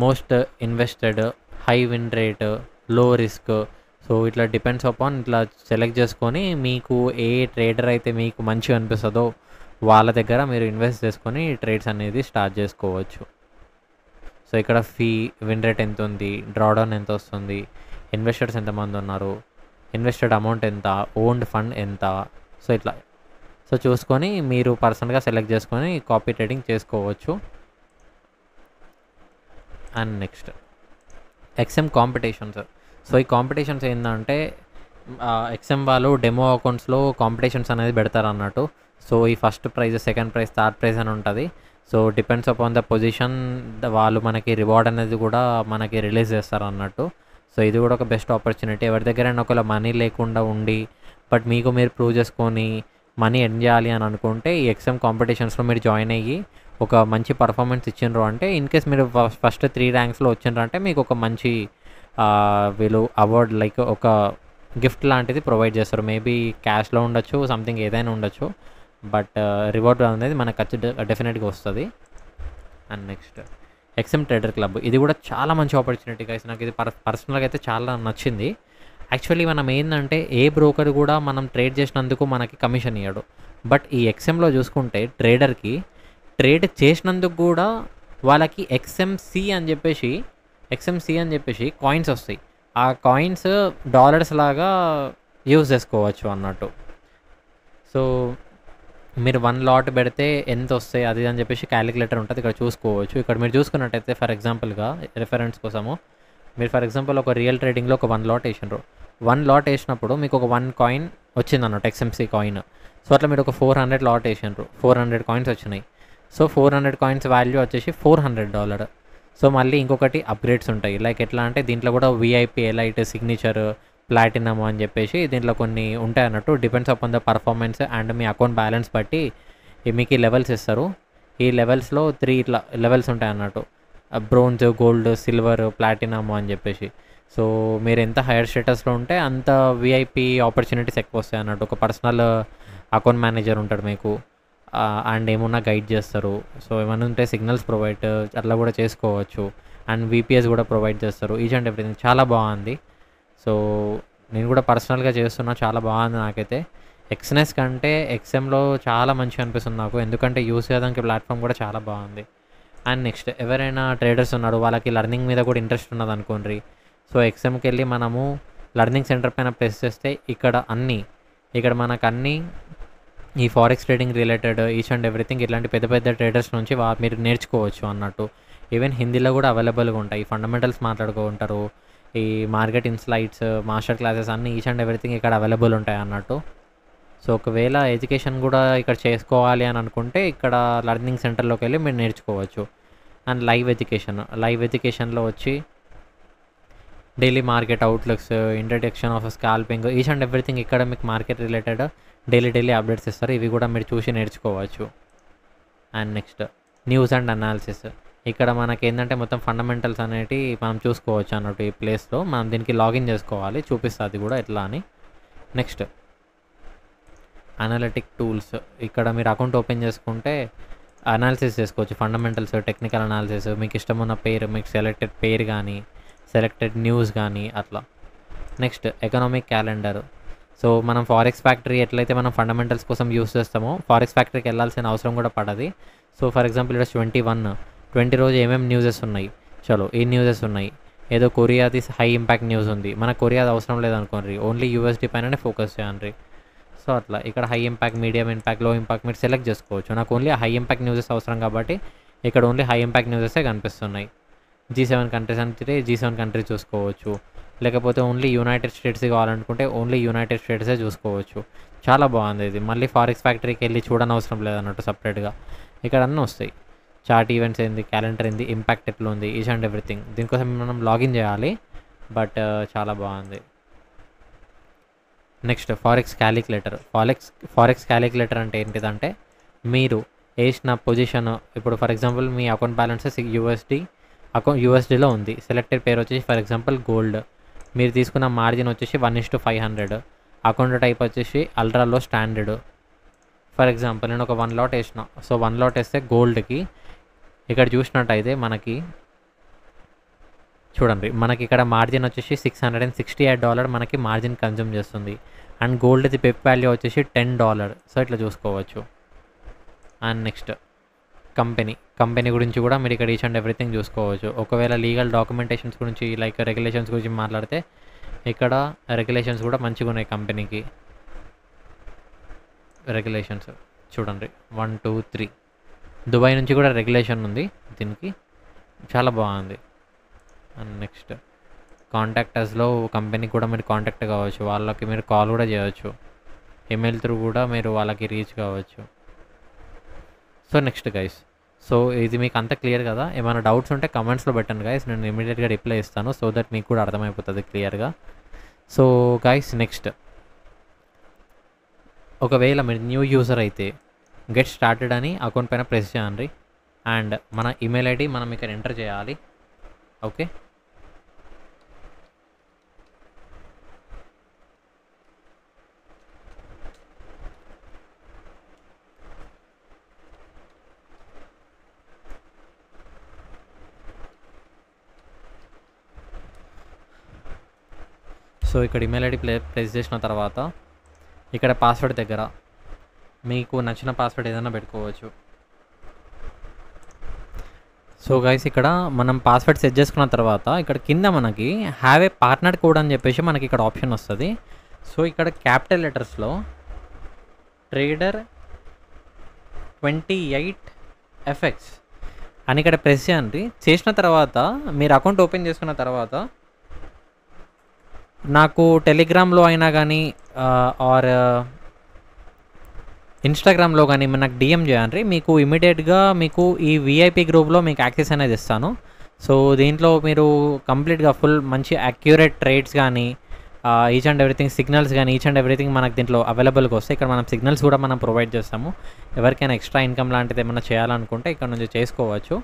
most invested, high win rate, లో రిస్క్. సో ఇట్లా డిపెండ్స్ అపాన్ ఇట్లా సెలెక్ట్ చేసుకొని మీకు ఏ ట్రేడర్ అయితే మీకు మంచిగా అనిపిస్తుందో వాళ్ళ దగ్గర మీరు ఇన్వెస్ట్ చేసుకొని ట్రేడ్స్ అనేది స్టార్ట్ చేసుకోవచ్చు. సో ఇక్కడ ఫీ, విన్ రేట్ ఎంత ఉంది, డ్రాడౌన్ ఎంత వస్తుంది, ఇన్వెస్టర్స్ ఎంతమంది ఉన్నారు, ఇన్వెస్టెడ్ అమౌంట్ ఎంత, ఓన్డ్ ఫండ్ ఎంత. సో ఇట్లా సో చూసుకొని మీరు పర్సనల్గా సెలెక్ట్ చేసుకొని కాపీ ట్రేడింగ్ చేసుకోవచ్చు. And next XM competitions. So ఈ కాంపిటీషన్స్ ఏంటంటే ఎక్స్ఎం వాళ్ళు డెమో అకౌంట్స్లో కాంపిటీషన్స్ అనేది పెడతారు అన్నట్టు. సో ఈ first prize, second prize, third prize అని ఉంటుంది. So depends upon the position వాళ్ళు మనకి రివార్డ్ అనేది కూడా మనకి రిలీజ్ చేస్తారు అన్నట్టు. సో ఇది కూడా ఒక బెస్ట్ ఆపర్చునిటీ. ఎవరి దగ్గరైనా ఒకవేళ మనీ లేకుండా ఉండి బట్ మీకు మీరు ప్రూవ్ చేసుకొని మనీ ఎర్న్ చేయాలి అని అనుకుంటే ఈ ఎక్స్ఎం కాంపిటీషన్స్లో మీరు జాయిన్ అయ్యి ఒక మంచి పర్ఫార్మెన్స్ ఇచ్చిండ్రు అంటే, ఇన్ కేస్ మీరు ఫస్ట్ 3 ర్యాంక్స్లో వచ్చిండ్రు అంటే మీకు ఒక మంచి వీళ్ళు అవార్డ్ లైక్ ఒక గిఫ్ట్ లాంటిది ప్రొవైడ్ చేస్తారు. మేబీ క్యాష్లో ఉండొచ్చు, సంథింగ్ ఏదైనా ఉండొచ్చు, బట్ రివార్డ్ అనేది మనకు డెఫినెట్గా వస్తుంది. And next XM trader club. ఇది కూడా చాలా మంచి ఆపర్చునిటీ గైస్. నాకు ఇది పర్సనల్గా అయితే చాలా నచ్చింది. యాక్చువల్లీ మనం ఏంటంటే ఏ బ్రోకర్ కూడా మనం ట్రేడ్ చేసినందుకు మనకి కమిషన్ ఇవ్వడు. బట్ ఈ ఎక్స్ఎంలో చూసుకుంటే ట్రేడర్కి ట్రేడ్ చేసినందుకు కూడా వాళ్ళకి ఎక్స్ఎంసి అని చెప్పేసి కాయిన్స్ వస్తాయి. ఆ కాయిన్స్ డాలర్స్ లాగా యూజ్ చేసుకోవచ్చు అన్నట్టు. సో మీరు 1 లాట్ పెడితే ఎంత వస్తాయి అది అని చెప్పేసి క్యాలిక్యులేటర్ ఉంటుంది, ఇక్కడ చూసుకోవచ్చు. ఇక్కడ మీరు చూసుకున్నట్టయితే ఫర్ ఎగ్జాంపుల్గా రిఫరెన్స్ కోసము మీరు ఫర్ ఎగ్జాంపుల్ ఒక రియల్ ట్రేడింగ్లో ఒక 1 లాట్ వేసినారు. 1 లాట్ వేసినప్పుడు మీకు ఒక 1 కాయిన్ వచ్చింది అన్నట్టు, ఎక్స్ఎంసీ కాయిన్. సో అట్లా మీరు ఒక 400 లాట్ వేసినారు, 400 కాయిన్స్ వచ్చినాయి. సో 400 కాయిన్స్ వాల్యూ వచ్చేసి $400. సో మళ్ళీ ఇంకొకటి అప్గ్రేడ్స్ ఉంటాయి, లైక్ ఎట్లా అంటే దీంట్లో కూడా విఐపి, ఎలైట్, సిగ్నేచర్, ప్లాటినమ్ అని చెప్పేసి దీంట్లో కొన్ని ఉంటాయి అన్నట్టు. Depends upon the performance and me account balance బట్టి మీకు ఈ లెవెల్స్ ఇస్తారు. ఈ లెవెల్స్లో 3 ఇట్లా లెవెల్స్ ఉంటాయి అన్నట్టు, బ్రోంజ్, గోల్డ్, సిల్వర్, ప్లాటినమ్ అని చెప్పేసి. సో మీరు ఎంత హైయర్ స్టేటస్లో ఉంటే అంత విఐపి ఆపర్చునిటీస్ ఎక్కువ వస్తాయి అన్నట్టు. ఒక పర్సనల్ అకౌంట్ మేనేజర్ ఉంటాడు మీకు, అండ్ ఏమన్నా గైడ్ చేస్తారు. సో ఏమైనా ఉంటే సిగ్నల్స్ ప్రొవైడ్ అట్లా కూడా చేసుకోవచ్చు. అండ్ విపిఎస్ కూడా ప్రొవైడ్ చేస్తారు. ఈచ్ అండ్ ఎవ్రీథింగ్ చాలా బాగుంది. సో నేను కూడా పర్సనల్గా చేస్తున్నా, చాలా బాగుంది నాకైతే. ఎక్స్ఎన్ఎస్ కంటే ఎక్స్ఎంలో చాలా మంచిగా అనిపిస్తుంది నాకు, ఎందుకంటే యూస్ చేయడానికి ప్లాట్ఫామ్ కూడా చాలా బాగుంది. అండ్ నెక్స్ట్ ఎవరైనా ట్రేడర్స్ ఉన్నారు వాళ్ళకి లర్నింగ్ మీద కూడా ఇంట్రెస్ట్ ఉన్నది అనుకోండి. సో ఎక్స్ఎంకి వెళ్ళి మనము లర్నింగ్ సెంటర్ పైన ప్రెస్ చేస్తే ఇక్కడ మనకు అన్నీ ఈ forex trading related each and everything ఇట్లాంటి పెద్ద పెద్ద ట్రేడర్స్ నుంచి మీరు నేర్చుకోవచ్చు అన్నట్టు. ఈవెన్ హిందీలో కూడా అవైలబుల్గా ఉంటాయి. ఫండమెంటల్స్ మాట్లాడుకుంటారు, ఈ మార్కెట్ ఇన్సైట్స్, మాస్టర్ క్లాసెస్ అన్నీ ఈచ్ అండ్ ఎవ్రీథింగ్ ఇక్కడ అవైలబుల్ ఉంటాయి అన్నట్టు. సో ఒకవేళ ఎడ్యుకేషన్ కూడా ఇక్కడ చేసుకోవాలి అని అనుకుంటే ఇక్కడ లర్నింగ్ సెంటర్లోకి వెళ్ళి మీరు నేర్చుకోవచ్చు. అండ్ లైవ్ ఎడ్యుకేషన్లో వచ్చి daily market outlooks, introduction of scalping, each and everything ఇక్కడ మీకు మార్కెట్ రిలేటెడ్ డైలీ అప్డేట్స్ ఇస్తారు. ఇవి కూడా మీరు చూసి నేర్చుకోవచ్చు. And next news and analysis. ఇక్కడ మనకి ఏంటంటే మొత్తం ఫండమెంటల్స్ అనేవి మనం చూసుకోవచ్చు అన్నట్టు. ఈ ప్లేస్లో మనం దీనికి లాగిన్ చేసుకోవాలి, చూపిస్తుంది కూడా ఎట్లా అని. Next analytic tools. ఇక్కడ మీరు అకౌంట్ ఓపెన్ చేసుకుంటే అనాలిసిస్ చేసుకోవచ్చు, ఫండమెంటల్స్, టెక్నికల్ అనాలిసిస్, మీకు ఇష్టమున్న పేరు, మీకు సెలెక్టెడ్ పేరు కానీ సెలెక్టెడ్ న్యూస్ కానీ అట్లా. Next economic calendar. సో మనం ఫారెక్స్ ఫ్యాక్టరీ ఎట్లయితే మనం ఫండమెంటల్స్ కోసం యూస్ చేస్తామో ఫారెక్స్ ఫ్యాక్టరీకి వెళ్ళాల్సిన అవసరం కూడా పడది. సో ఫర్ ఎగ్జాంపుల్ ఇక్కడ 20 రోజు ఏమేమి న్యూసెస్ ఉన్నాయి, చలో ఈ న్యూసెస్ ఉన్నాయి. ఏదో కొరియాది హై ఇంపాక్ట్ న్యూస్ ఉంది, మన కొరియాది అవసరం లేదనుకోండి, ఓన్లీ యూఎస్డి పైననే ఫోకస్ చేయండి. సో అట్లా ఇక్కడ హై ఇంపాక్ట్, మీడియం ఇంపాక్ట్, లో ఇంపాక్ట్ మీరు సెలెక్ట్ చేసుకోవచ్చు. నాకు ఓన్లీ హై ఇంపాక్ట్ న్యూసెస్ అవసరం కాబట్టి ఇక్కడ ఓన్లీ హై ఇంపాక్ట్ న్యూసెసే కనిపిస్తున్నాయి. G7 కంట్రీస్ అంటే G7 కంట్రీస్ చూసుకోవచ్చు. లేకపోతే ఓన్లీ యునైటెడ్ స్టేట్స్ కావాలనుకుంటే ఓన్లీ యునైటెడ్ స్టేట్సే చూసుకోవచ్చు. చాలా బాగుంది ఇది. మళ్ళీ ఫారెక్స్ ఫ్యాక్టరీకి వెళ్ళి చూడనవసరం లేదన్నట్టు సపరేట్గా. ఇక్కడ అన్నీ వస్తాయి. చార్ట్ ఈవెంట్స్ ఏంది, క్యాలెండర్ ఏంది, ఇంపాక్ట్ ఎట్లా ఉంది, ఈచ్ అండ్ ఎవ్రీథింగ్. దీనికోసం మనం లాగిన్ చేయాలి, బట్ చాలా బాగుంది. Next forex calculator. Forex calculator అంటే ఏంటిదంటే, మీరు వేసిన పొజిషన్, ఇప్పుడు ఫర్ ఎగ్జాంపుల్ మీ అకౌంట్ బ్యాలెన్సెస్ యూఎస్డీలో ఉంది. సెలెక్టెడ్ పేరు వచ్చేసి ఫర్ ఎగ్జాంపుల్ గోల్డ్. మీరు తీసుకున్న మార్జిన్ వచ్చేసి 1:500. అకౌంట్ టైప్ వచ్చేసి అల్ట్రాలో స్టాండర్డ్. ఫర్ ఎగ్జాంపుల్ నేను ఒక 1 లాట్ వేసిన. సో 1 లాట్ వేస్తే గోల్డ్కి ఇక్కడ చూసినట్టయితే మనకి చూడండి, మనకి ఇక్కడ మార్జిన్ వచ్చేసి $668 మనకి మార్జిన్ కన్జ్యూమ్ చేస్తుంది. అండ్ గోల్డ్ది పెప్ వాల్యూ వచ్చేసి $10. సో ఇట్లా చూసుకోవచ్చు. అండ్ నెక్స్ట్ కంపెనీ గురించి కూడా మీరు ఇక్కడ ఈచ్ అండ్ ఎవ్రీథింగ్ చూసుకోవచ్చు. ఒకవేళ లీగల్ డాక్యుమెంటేషన్స్ గురించి లైక్ రెగ్యులేషన్స్ గురించి మాట్లాడితే ఇక్కడ రెగ్యులేషన్స్ కూడా మంచిగా ఉన్నాయి కంపెనీకి. రెగ్యులేషన్స్ చూడండి 1, 2, 3. దుబాయ్ నుంచి కూడా రెగ్యులేషన్ ఉంది దీనికి, చాలా బాగుంది. అండ్ నెక్స్ట్ కాంటాక్టర్స్లో కంపెనీకి కూడా మీరు కాంటాక్ట్ కావచ్చు, వాళ్ళకి మీరు కాల్ కూడా చేయవచ్చు, ఈమెయిల్ త్రూ కూడా మీరు వాళ్ళకి రీచ్ కావచ్చు. సో నెక్స్ట్ గైస్, సో ఇది మీకు అంత క్లియర్ కదా? ఏమైనా డౌట్స్ ఉంటే కమెంట్స్లో పెట్టండి గైస్, నేను ఇమీడియట్గా రిప్లై ఇస్తాను, సో దట్ మీకు కూడా అర్థమైపోతుంది క్లియర్గా. సో గైస్ నెక్స్ట్, ఒకవేళ మీరు న్యూ యూజర్ అయితే గెట్ స్టార్టెడ్ అని అకౌంట్ పైన ప్రెస్ చేయండి. అండ్ మన ఈమెయిల్ ఐడి మనం ఇక్కడ ఎంటర్ చేయాలి. ఓకే, సో ఇక్కడ ఈమెయిల్ ఐడి ప్లేస్ చేసిన తర్వాత ఇక్కడ పాస్వర్డ్ దగ్గర మీకు నచ్చిన పాస్వర్డ్ ఏదైనా పెట్టుకోవచ్చు. సో గైస్ ఇక్కడ మనం పాస్వర్డ్ సెట్ చేసుకున్న తర్వాత ఇక్కడ కింద మనకి హ్యావ్ ఏ పార్ట్నర్ కోడ్ అని చెప్పేసి మనకి ఇక్కడ ఆప్షన్ వస్తుంది. సో ఇక్కడ క్యాపిటల్ లెటర్స్లో ట్రేడర్ 28FX అని ఇక్కడ ప్రెస్ చేయండి. చేసిన తర్వాత మీరు అకౌంట్ ఓపెన్ చేసుకున్న తర్వాత నాకు టెలిగ్రామ్లో అయినా కానీ ఆర్ ఇన్స్టాగ్రామ్లో కానీ నాకు డిఎం చేయండి. మీకు ఇమీడియట్గా మీకు ఈ విఐపి గ్రూప్లో మీకు యాక్సెస్ అనేది ఇస్తాను. సో దీంట్లో మీరు కంప్లీట్గా ఫుల్ మంచి అక్యురేట్ ట్రేడ్స్ కానీ ఈచ్ అండ్ ఎవ్రీథింగ్ సిగ్నల్స్ కానీ ఈచ్ అండ్ ఎవ్రీథింగ్ మనకు దీంట్లో అవైలబుల్గా వస్తాయి. ఇక్కడ మనం సిగ్నల్స్ కూడా మనం ప్రొవైడ్ చేస్తాము. ఎవరికైనా ఎక్స్ట్రా ఇన్కమ్ లాంటిది ఏమైనా చేయాలనుకుంటే ఇక్కడ నుంచి చేసుకోవచ్చు.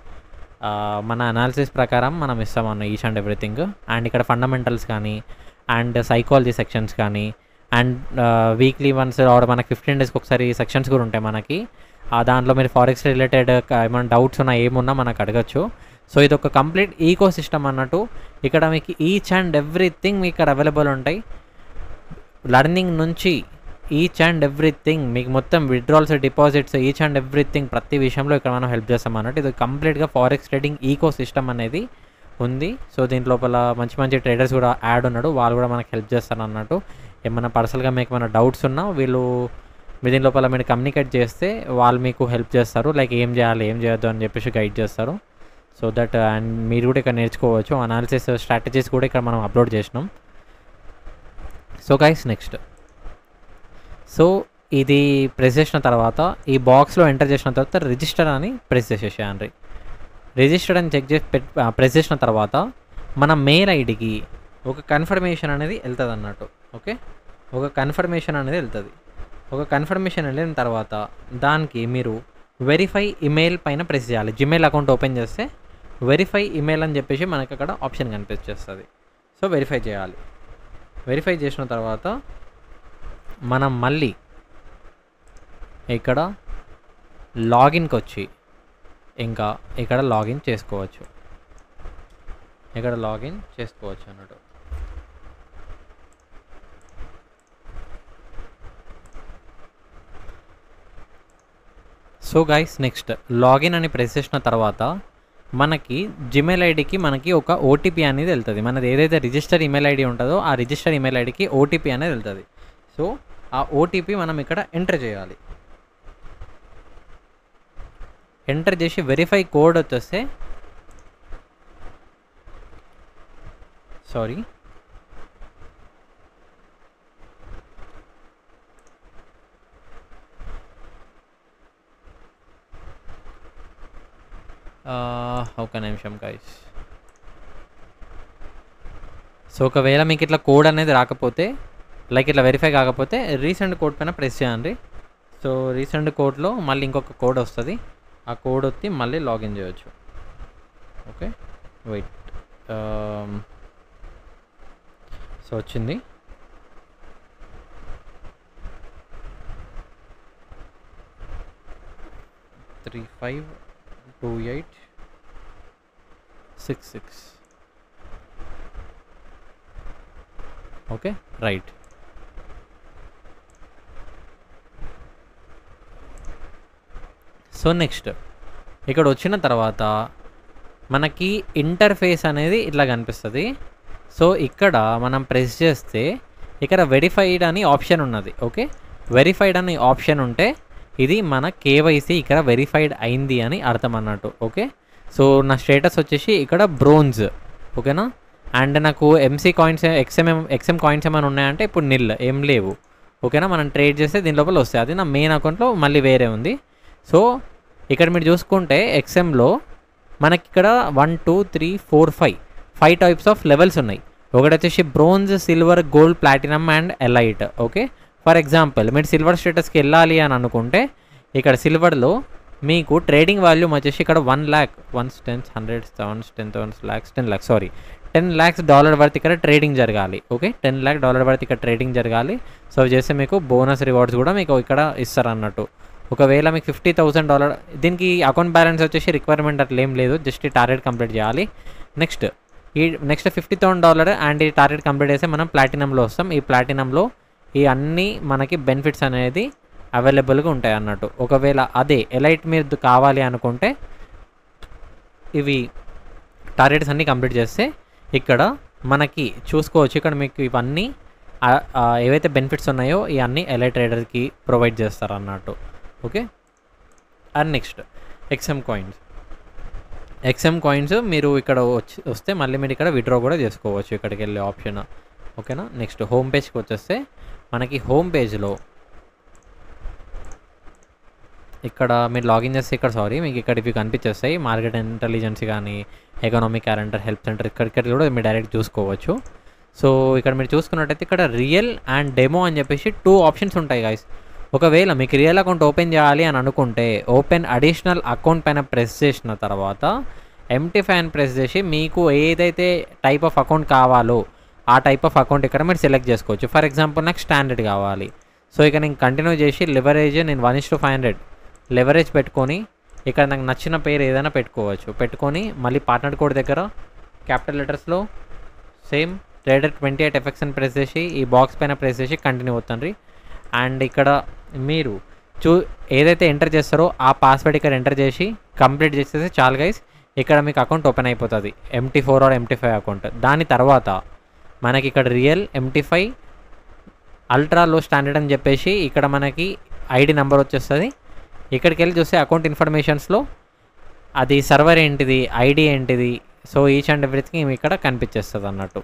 మన అనాలిసిస్ ప్రకారం మనం ఇస్తామన్న ఈచ్ అండ్ ఎవ్రీథింగ్. అండ్ ఇక్కడ ఫండమెంటల్స్ కానీ అండ్ సైకాలజీ సెక్షన్స్ కానీ అండ్ వీక్లీ వన్స్ ఆర్ మనకి 15 డేస్కి ఒకసారి సెక్షన్స్ కూడా ఉంటాయి మనకి. దాంట్లో మీరు ఫారెక్స్ రిలేటెడ్ ఏమైనా డౌట్స్ ఉన్నా ఏమున్నా మనకు అడగచ్చు. సో ఇది ఒక కంప్లీట్ ఈకో సిస్టమ్ అన్నట్టు. ఇక్కడ మీకు ఈచ్ అండ్ ఎవ్రీథింగ్ మీకు ఇక్కడ అవైలబుల్ ఉంటాయి. లర్నింగ్ నుంచి ఈచ్ అండ్ ఎవ్రీథింగ్ మీకు మొత్తం withdrawals, deposits, each and everything ప్రతి విషయంలో ఇక్కడ మనం హెల్ప్ చేస్తాం అన్నట్టు. ఇది కంప్లీట్గా ఫారెక్స్ ట్రేడింగ్ ఈకో సిస్టమ్ అనేది ఉంది. సో దీని లోపల మంచి మంచి ట్రేడర్స్ కూడా యాడ్ ఉన్నాడు, వాళ్ళు కూడా మనకు హెల్ప్ చేస్తారు అన్నట్టు. ఏమైనా పర్సనల్గా మీకు ఏమైనా డౌట్స్ ఉన్నా వీళ్ళు మీ దీని లోపల మీరు కమ్యూనికేట్ చేస్తే వాళ్ళు మీకు హెల్ప్ చేస్తారు. లైక్ ఏం చేయాలి ఏం చేయొద్దు అని చెప్పేసి గైడ్ చేస్తారు. సో దట్ అండ్ మీరు కూడా ఇక్కడ నేర్చుకోవచ్చు. అనాలిసిస్ స్ట్రాటజీస్ కూడా ఇక్కడ మనం అప్లోడ్ చేసినాం. సో గైస్ నెక్స్ట్, సో ఇది ప్రెస్ చేసిన తర్వాత ఈ బాక్స్లో ఎంటర్ చేసిన తర్వాత రిజిస్టర్ అని ప్రెస్ చేసేసేయండి. రిజిస్టర్డ్ అని ప్రెస్ చేసిన తర్వాత మన మెయిల్ ఐడికి ఒక కన్ఫర్మేషన్ అనేది వెళ్తుంది అన్నట్టు. ఓకే, ఒక కన్ఫర్మేషన్ అనేది వెళ్తుంది. ఒక కన్ఫర్మేషన్ వెళ్ళిన తర్వాత దానికి మీరు వెరిఫై ఇమెయిల్ పైన ప్రెస్ చేయాలి. జిమెయిల్ అకౌంట్ ఓపెన్ చేస్తే వెరిఫై ఇమెయిల్ అని చెప్పేసి మనకి అక్కడ ఆప్షన్ కనిపించేస్తుంది. సో వెరిఫై చేయాలి. వెరిఫై చేసిన తర్వాత మనం మళ్ళీ ఇక్కడ లాగిన్కి వచ్చి ఇంకా ఇక్కడ లాగిన్ చేసుకోవచ్చు. ఇక్కడ లాగిన్ చేసుకోవచ్చు అన్నట్టు. సో గైస్ నెక్స్ట్, లాగిన్ అని ప్రెస్ చేసిన తర్వాత మనకి జిమెయిల్ ఐడికి మనకి ఒక ఓటీపీ అనేది వెళ్తుంది. మనది ఏదైతే రిజిస్టర్ ఈమెయిల్ ఐడి ఉంటుందో ఆ రిజిస్టర్ ఈమెయిల్ ఐడికి ఓటీపీ అనేది వెళ్తుంది. సో ఆ ఓటీపీ మనం ఇక్కడ ఎంటర్ చేయాలి. ఎంటర్ చేసి వెరిఫై కోడ్ వచ్చేస్తే ఒక నిమిషం గైస్. సో ఒకవేళ మీకు ఇట్లా కోడ్ అనేది రాకపోతే, లైక్ ఇట్లా వెరిఫై కాకపోతే రీసెంట్ కోడ్ పైన ప్రెస్ చేయండి. సో రీసెంట్ కోడ్లో మళ్ళీ ఇంకొక కోడ్ వస్తుంది, ఆ కోడ్ వచ్చి మళ్ళీ లాగిన్ చేయొచ్చు. Okay wait. సో వచ్చింది. Three 52866. Okay right. So next ఇక్కడ వచ్చిన తర్వాత మనకి ఇంటర్ఫేస్ అనేది ఇట్లా కనిపిస్తుంది. సో ఇక్కడ మనం ప్రెస్ చేస్తే ఇక్కడ వెరిఫైడ్ అని ఆప్షన్ ఉన్నది. ఓకే, వెరిఫైడ్ అని ఆప్షన్ ఉంటే ఇది మన కేవైసీ ఇక్కడ వెరిఫైడ్ అయింది అని అర్థం అన్నట్టు. ఓకే, సో నా స్టేటస్ వచ్చేసి ఇక్కడ బ్రోంజ్. ఓకేనా, అండ్ నాకు ఎంసీ కాయిన్స్ ఎక్స్ఎం కాయిన్స్ ఏమైనా ఉన్నాయంటే ఇప్పుడు నిల్ ఏం లేవు. ఓకేనా, మనం ట్రేడ్ చేస్తే దీని లోపల వస్తాయి. అది నా మెయిన్ అకౌంట్లో మళ్ళీ వేరే ఉంది. సో ఇక్కడ మీరు చూసుకుంటే ఎక్స్ఎంలో మనకి ఇక్కడ 1 2 3 4 5 టైప్స్ ఆఫ్ లెవెల్స్ ఉన్నాయి. ఒకటి వచ్చేసి bronze, silver, gold, platinum and elite. Okay, for example మీరు సిల్వర్ స్టేటస్కి వెళ్ళాలి అని అనుకుంటే ఇక్కడ సిల్వర్లో మీకు ట్రేడింగ్ వాల్యూమ్ వచ్చేసి ఇక్కడ 1 lakh 1 10 100 7 10 lakhs 10 lakhs sorry $10 lakhs worth ఇక్కడ ట్రేడింగ్ జరగాలి. ఓకే, $10 lakh వర్త్ ఇక్కడ ట్రేడింగ్ జరగాలి. సో చేస్తే మీకు బోనస్ రివార్డ్స్ కూడా మీకు ఇక్కడ ఇస్తారు అన్నట్టు. ఒకవేళ మీకు $50,000, దీనికి అకౌంట్ బ్యాలెన్స్ వచ్చేసి రిక్వైర్మెంట్ అట్లా ఏం లేదు, జస్ట్ ఈ టార్గెట్ కంప్లీట్ చేయాలి. నెక్స్ట్ $50,000 అండ్ ఈ టార్గెట్ కంప్లీట్ చేస్తే మనం ప్లాటినంలో వస్తాం. ఈ ప్లాటినంలో ఈ అన్ని మనకి బెనిఫిట్స్ అనేది అవైలబుల్గా ఉంటాయి అన్నట్టు. ఒకవేళ అదే ఎలైట్ మీరు కావాలి అనుకుంటే ఇవి టార్గెట్స్ అన్నీ కంప్లీట్ చేస్తే ఇక్కడ మనకి చూసుకోవచ్చు. ఇక్కడ మీకు ఇవన్నీ ఏవైతే బెనిఫిట్స్ ఉన్నాయో ఇవన్నీ ఎలైట్ ట్రేడర్కి ప్రొవైడ్ చేస్తారు అన్నట్టు. Okay, and next XM coins మీరు ఇక్కడ వస్తే మళ్ళీ మీరు ఇక్కడ విత్డ్రా కూడా చేసుకోవచ్చు ఇక్కడికి వెళ్ళే ఆప్షన్. ఓకేనా, నెక్స్ట్ హోమ్ పేజ్కి వచ్చేస్తే మనకి హోమ్ పేజ్లో ఇక్కడ మీరు లాగిన్ చేస్తే ఇక్కడ మీకు ఇక్కడ ఇవి కనిపించేస్తాయి. మార్కెట్ ఇంటెలిజెన్స్ కానీ ఎకనామిక్ క్యాలెండర్, హెల్ప్ సెంటర్, ఇక్కడికి కూడా మీరు డైరెక్ట్ చూసుకోవచ్చు. సో ఇక్కడ మీరు చూసుకున్నట్టయితే ఇక్కడ రియల్ అండ్ డెమో అని చెప్పేసి 2 ఆప్షన్స్ ఉంటాయి గైస్. ఒకవేళ మీకు రియల్ అకౌంట్ ఓపెన్ చేయాలి అని అనుకుంటే ఓపెన్ అడిషనల్ అకౌంట్ పైన ప్రెస్ చేసిన తర్వాత MT5 అని ప్రెస్ చేసి మీకు ఏదైతే టైప్ ఆఫ్ అకౌంట్ కావాలో ఆ టైప్ ఆఫ్ అకౌంట్ ఇక్కడ మీరు సెలెక్ట్ చేసుకోవచ్చు. ఫర్ ఎగ్జాంపుల్ నాకు స్టాండర్డ్ కావాలి. సో ఇక నేను కంటిన్యూ చేసి లివరేజ్ నేను 1:500 లెవరేజ్ పెట్టుకొని ఇక్కడ నాకు నచ్చిన పేరు ఏదైనా పెట్టుకొని మళ్ళీ పార్ట్నర్ కోడ్ దగ్గర క్యాపిటల్ లెటర్స్లో సేమ్ ట్రేడర్ 28 FX అని ప్రెస్ చేసి ఈ బాక్స్ పైన ప్రెస్ చేసి కంటిన్యూ అవుతుంది. అండ్ ఇక్కడ మీరు ఏదైతే ఎంటర్ చేస్తారో ఆ పాస్వర్డ్ ఇక్కడ ఎంటర్ చేసి కంప్లీట్ చేసేసి చాలు గైస్, ఇక్కడ మీకు అకౌంట్ ఓపెన్ అయిపోతుంది. MT4 are MT5 account. దాని తర్వాత మనకి ఇక్కడ రియల్, MT5, అల్ట్రా, లో, స్టాండర్డ్ అని చెప్పేసి ఇక్కడ మనకి ఐడి నెంబర్ వచ్చేస్తుంది. ఇక్కడికి వెళ్ళి చూస్తే అకౌంట్ ఇన్ఫర్మేషన్స్లో అది సర్వర్ ఏంటిది, ఐడి ఏంటిది, సో ఈచ్ అండ్ ఎవ్రీథింగ్ ఇక్కడ కనిపించేస్తుంది అన్నట్టు.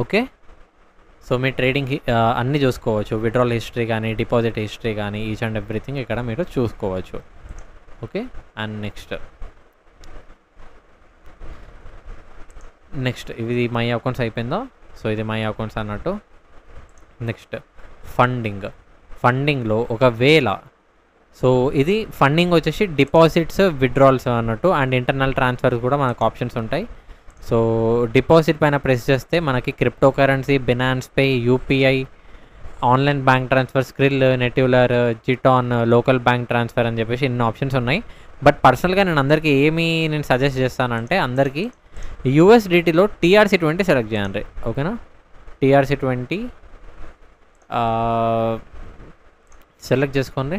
ఓకే, సో మీ ట్రేడింగ్ అన్నీ చూసుకోవచ్చు. విత్డ్రాల్ హిస్టరీ కానీ డిపాజిట్ హిస్టరీ కానీ ఈచ్ అండ్ ఎవ్రీథింగ్ ఇక్కడ మీరు చూసుకోవచ్చు. ఓకే, అండ్ నెక్స్ట్ ఇది మై అకౌంట్స్ అయిపోయిందో. సో ఇది మై అకౌంట్స్ అన్నట్టు. నెక్స్ట్ ఫండింగ్లో ఒకవేళ సో ఇది ఫండింగ్ వచ్చేసి డిపాజిట్స్, విత్డ్రాల్స్ అన్నట్టు అండ్ ఇంటర్నల్ ట్రాన్స్ఫర్స్ కూడా మనకు ఆప్షన్స్ ఉంటాయి. సో డిపాజిట్ పైన ప్రెస్ చేస్తే మనకి crypto currency, Binance pay, UPI, online bank transfer, Skrill, Neteller, Jeton, local bank transfer అని చెప్పేసి ఇన్ని ఆప్షన్స్ ఉన్నాయి. బట్ పర్సనల్గా నేను అందరికీ నేను సజెస్ట్ చేస్తానంటే అందరికీ USDTలో TRC20 సెలెక్ట్ చేయండి. ఓకేనా, TRC20 సెలెక్ట్ చేసుకోండి.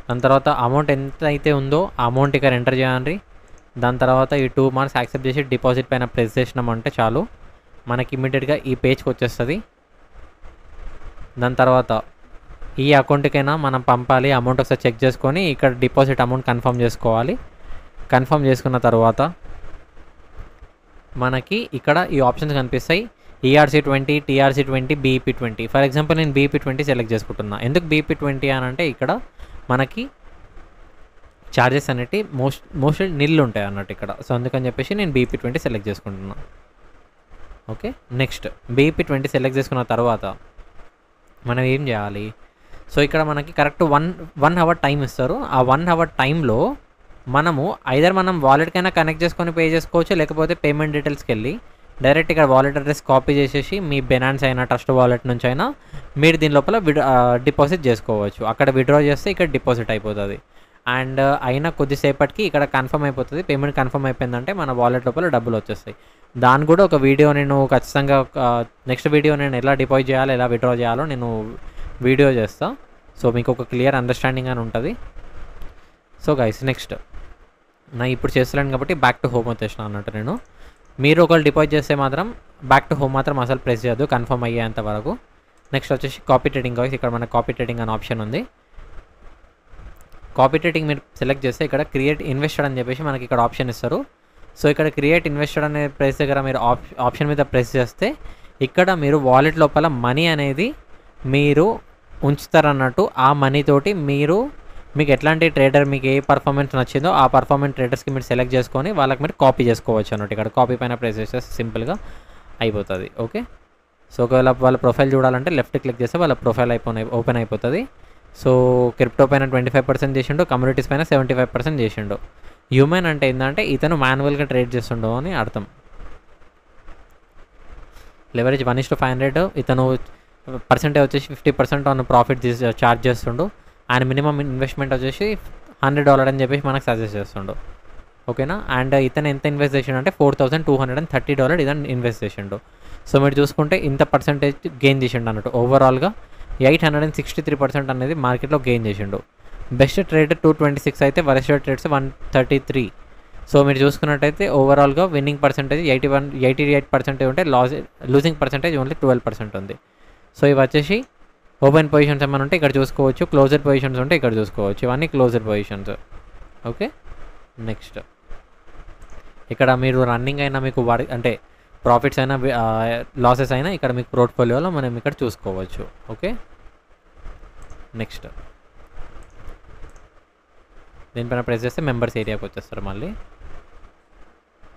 దాని తర్వాత అమౌంట్ ఎంత అయితే ఉందో ఆ అమౌంట్ ఇక్కడ ఎంటర్ చేయండి. దాని తర్వాత ఈ 2 మార్క్స్ యాక్సెప్ట్ చేసి డిపాజిట్ పైన ప్రెస్ చేసినామంటే చాలు మనకి ఇమీడియట్గా ఈ పేజ్కి వచ్చేస్తుంది. దాని తర్వాత ఈ అకౌంట్కైనా మనం పంపాలి అమౌంట్ ఒకసారి చెక్ చేసుకొని ఇక్కడ డిపాజిట్ అమౌంట్ కన్ఫర్మ్ చేసుకోవాలి. కన్ఫర్మ్ చేసుకున్న తర్వాత మనకి ఇక్కడ ఈ ఆప్షన్స్ కనిపిస్తాయి. ERC20, TRC20, BEP20. For example నేను BEP20 సెలెక్ట్ చేసుకుంటున్నా. ఎందుకు BEP20 అని అంటే ఇక్కడ మనకి ఛార్జెస్ అనేవి మోస్ట్లీ నిల్లు ఉంటాయి అన్నట్టు ఇక్కడ. సో అందుకని చెప్పేసి నేను BEP20 సెలెక్ట్ చేసుకుంటున్నాను. ఓకే, నెక్స్ట్ BEP20 సెలెక్ట్ చేసుకున్న తర్వాత మనం ఏం చేయాలి? సో ఇక్కడ మనకి కరెక్ట్ 1 అవర్ టైం ఇస్తారు. ఆ 1 అవర్ టైంలో మనము ఐదర్ మనం వాలెట్కైనా కనెక్ట్ చేసుకొని పే చేసుకోవచ్చు, లేకపోతే పేమెంట్ డీటెయిల్స్కి వెళ్ళి డైరెక్ట్ ఇక్కడ వాలెట్ అడ్రస్ కాపీ చేసేసి మీ బెనాన్స్ అయినా ట్రస్ట్ వాలెట్ నుంచి అయినా మీరు దీని లోపల డిపాజిట్ చేసుకోవచ్చు. అక్కడ విత్డ్రా చేస్తే ఇక్కడ డిపాజిట్ అయిపోతుంది. అండ్ అయినా కొద్దిసేపటికి ఇక్కడ కన్ఫర్మ్ అయిపోతుంది. పేమెంట్ కన్ఫర్మ్ అయిపోయిందంటే మన వాలెట్ లోపల డబ్బులు వచ్చేస్తాయి. దాని కూడా ఒక వీడియో నేను ఖచ్చితంగా నెక్స్ట్ వీడియో నేను ఎలా డిపాజిట్ చేయాలో ఎలా విత్డ్రా చేయాలో నేను వీడియో చేస్తాను. సో మీకు ఒక క్లియర్ అండర్స్టాండింగ్ అని ఉంటుంది. సో గైస్ నెక్స్ట్ నా ఇప్పుడు చేస్తున్నాను కాబట్టి బ్యాక్ టు హోమ్ వచ్చేసిన అన్నట్టు. నేను మీరు ఒకళ్ళు డిపాజిట్ చేస్తే మాత్రం బ్యాక్ టు హోమ్ మాత్రం అసలు ప్రెస్ చేయొద్దు కన్ఫర్మ్ అయ్యేంత వరకు. నెక్స్ట్ వచ్చేసి కాపీ ట్రేడింగ్ గైస్. ఇక్కడ మన కాపీ ట్రేడింగ్ అనే ఆప్షన్ ఉంది. కాపీ ట్రేడింగ్ మీరు సెలెక్ట్ చేస్తే ఇక్కడ క్రియేట్ ఇన్వెస్టర్ అని చెప్పేసి మనకి ఇక్కడ ఆప్షన్ ఇస్తారు. సో ఇక్కడ క్రియేట్ ఇన్వెస్టర్ అనే ప్రెస్ దగ్గర మీరు ఆప్షన్ మీద ప్రెస్ చేస్తే ఇక్కడ మీరు వాలెట్ లోపల మనీ అనేది మీరు ఉంచుతారన్నట్టు. ఆ మనీ తోటి మీకు ఎట్లాంటి ట్రేడర్ మీకు ఏ పర్ఫార్మెన్స్ నచ్చిందో ఆ పర్ఫార్మెన్స్ ట్రేడర్స్కి మీరు సెలెక్ట్ చేసుకొని వాళ్ళకి మీరు కాపీ చేసుకోవచ్చు అన్నట్టు. ఇక్కడ కాపీ పైన ప్రెస్ చేస్తే సింపుల్గా అయిపోతుంది. ఓకే, సో ఒకవేళ వాళ్ళ ప్రొఫైల్ చూడాలంటే లెఫ్ట్ క్లిక్ చేస్తే వాళ్ళ ప్రొఫైల్ ఓపెన్ అయిపోతుంది. సో క్రిప్టో పైన 25% చేసిండు, కమ్యూనిటీస్ పైన 75% చేసిండు. హ్యూమన్ అంటే ఏంటంటే ఇతను మాన్యువల్గా ట్రేడ్ చేస్తుండో అని అర్థం. లెవరేజ్ 1:500. ఇతను పర్సెంటేజ్ వచ్చేసి 50% ఆన్ ప్రాఫిట్ ఛార్జ్ చేస్తుండు. ఆయన మినిమం ఇన్వెస్ట్మెంట్ వచ్చేసి $100 అని చెప్పేసి మనకు సజెస్ట్ చేస్తుండు. ఓకేనా. అండ్ ఇతను ఎంత ఇన్వెస్ట్ చేసిండు అంటే $4,230 ఇతను ఇన్వెస్ట్ చేసిండు. సో మీరు చూసుకుంటే ఇంత పర్సెంటేజ్ గెయిన్ చేసిండు అన్నట్టు. ఓవరాల్గా 863% అనేది మార్కెట్లో గెయిన్ చేసిండు. బెస్ట్ ట్రేడ్ 226 అయితే వరస్ట్ ట్రేడ్స్ 133. సో మీరు చూసుకున్నట్టయితే ఓవరాల్గా విన్నింగ్ పర్సెంటేజ్ 88% ఉంటే లూజింగ్ పర్సెంటేజ్ ఓన్లీ 12% ఉంది. సో ఇవి వచ్చేసి ఓపెన్ పొజిషన్స్ ఏమైనా ఉంటే ఇక్కడ చూసుకోవచ్చు, క్లోజర్ పొజిషన్స్ ఉంటే ఇక్కడ చూసుకోవచ్చు. ఇవన్నీ క్లోజర్ పొజిషన్స్. ఓకే, నెక్స్ట్ ఇక్కడ మీరు రన్నింగ్ అయినా మీకు అంటే ప్రాఫిట్స్ అయినా లాసెస్ అయినా ఇక్కడ మీకు పోర్ట్ఫోలియోలో మనం ఇక్కడ చూసుకోవచ్చు. ఓకే, నెక్స్ట్ దీనిపైన ప్రెస్ చేస్తే మెంబర్స్ ఏరియాకి వచ్చేస్తారు మళ్ళీ.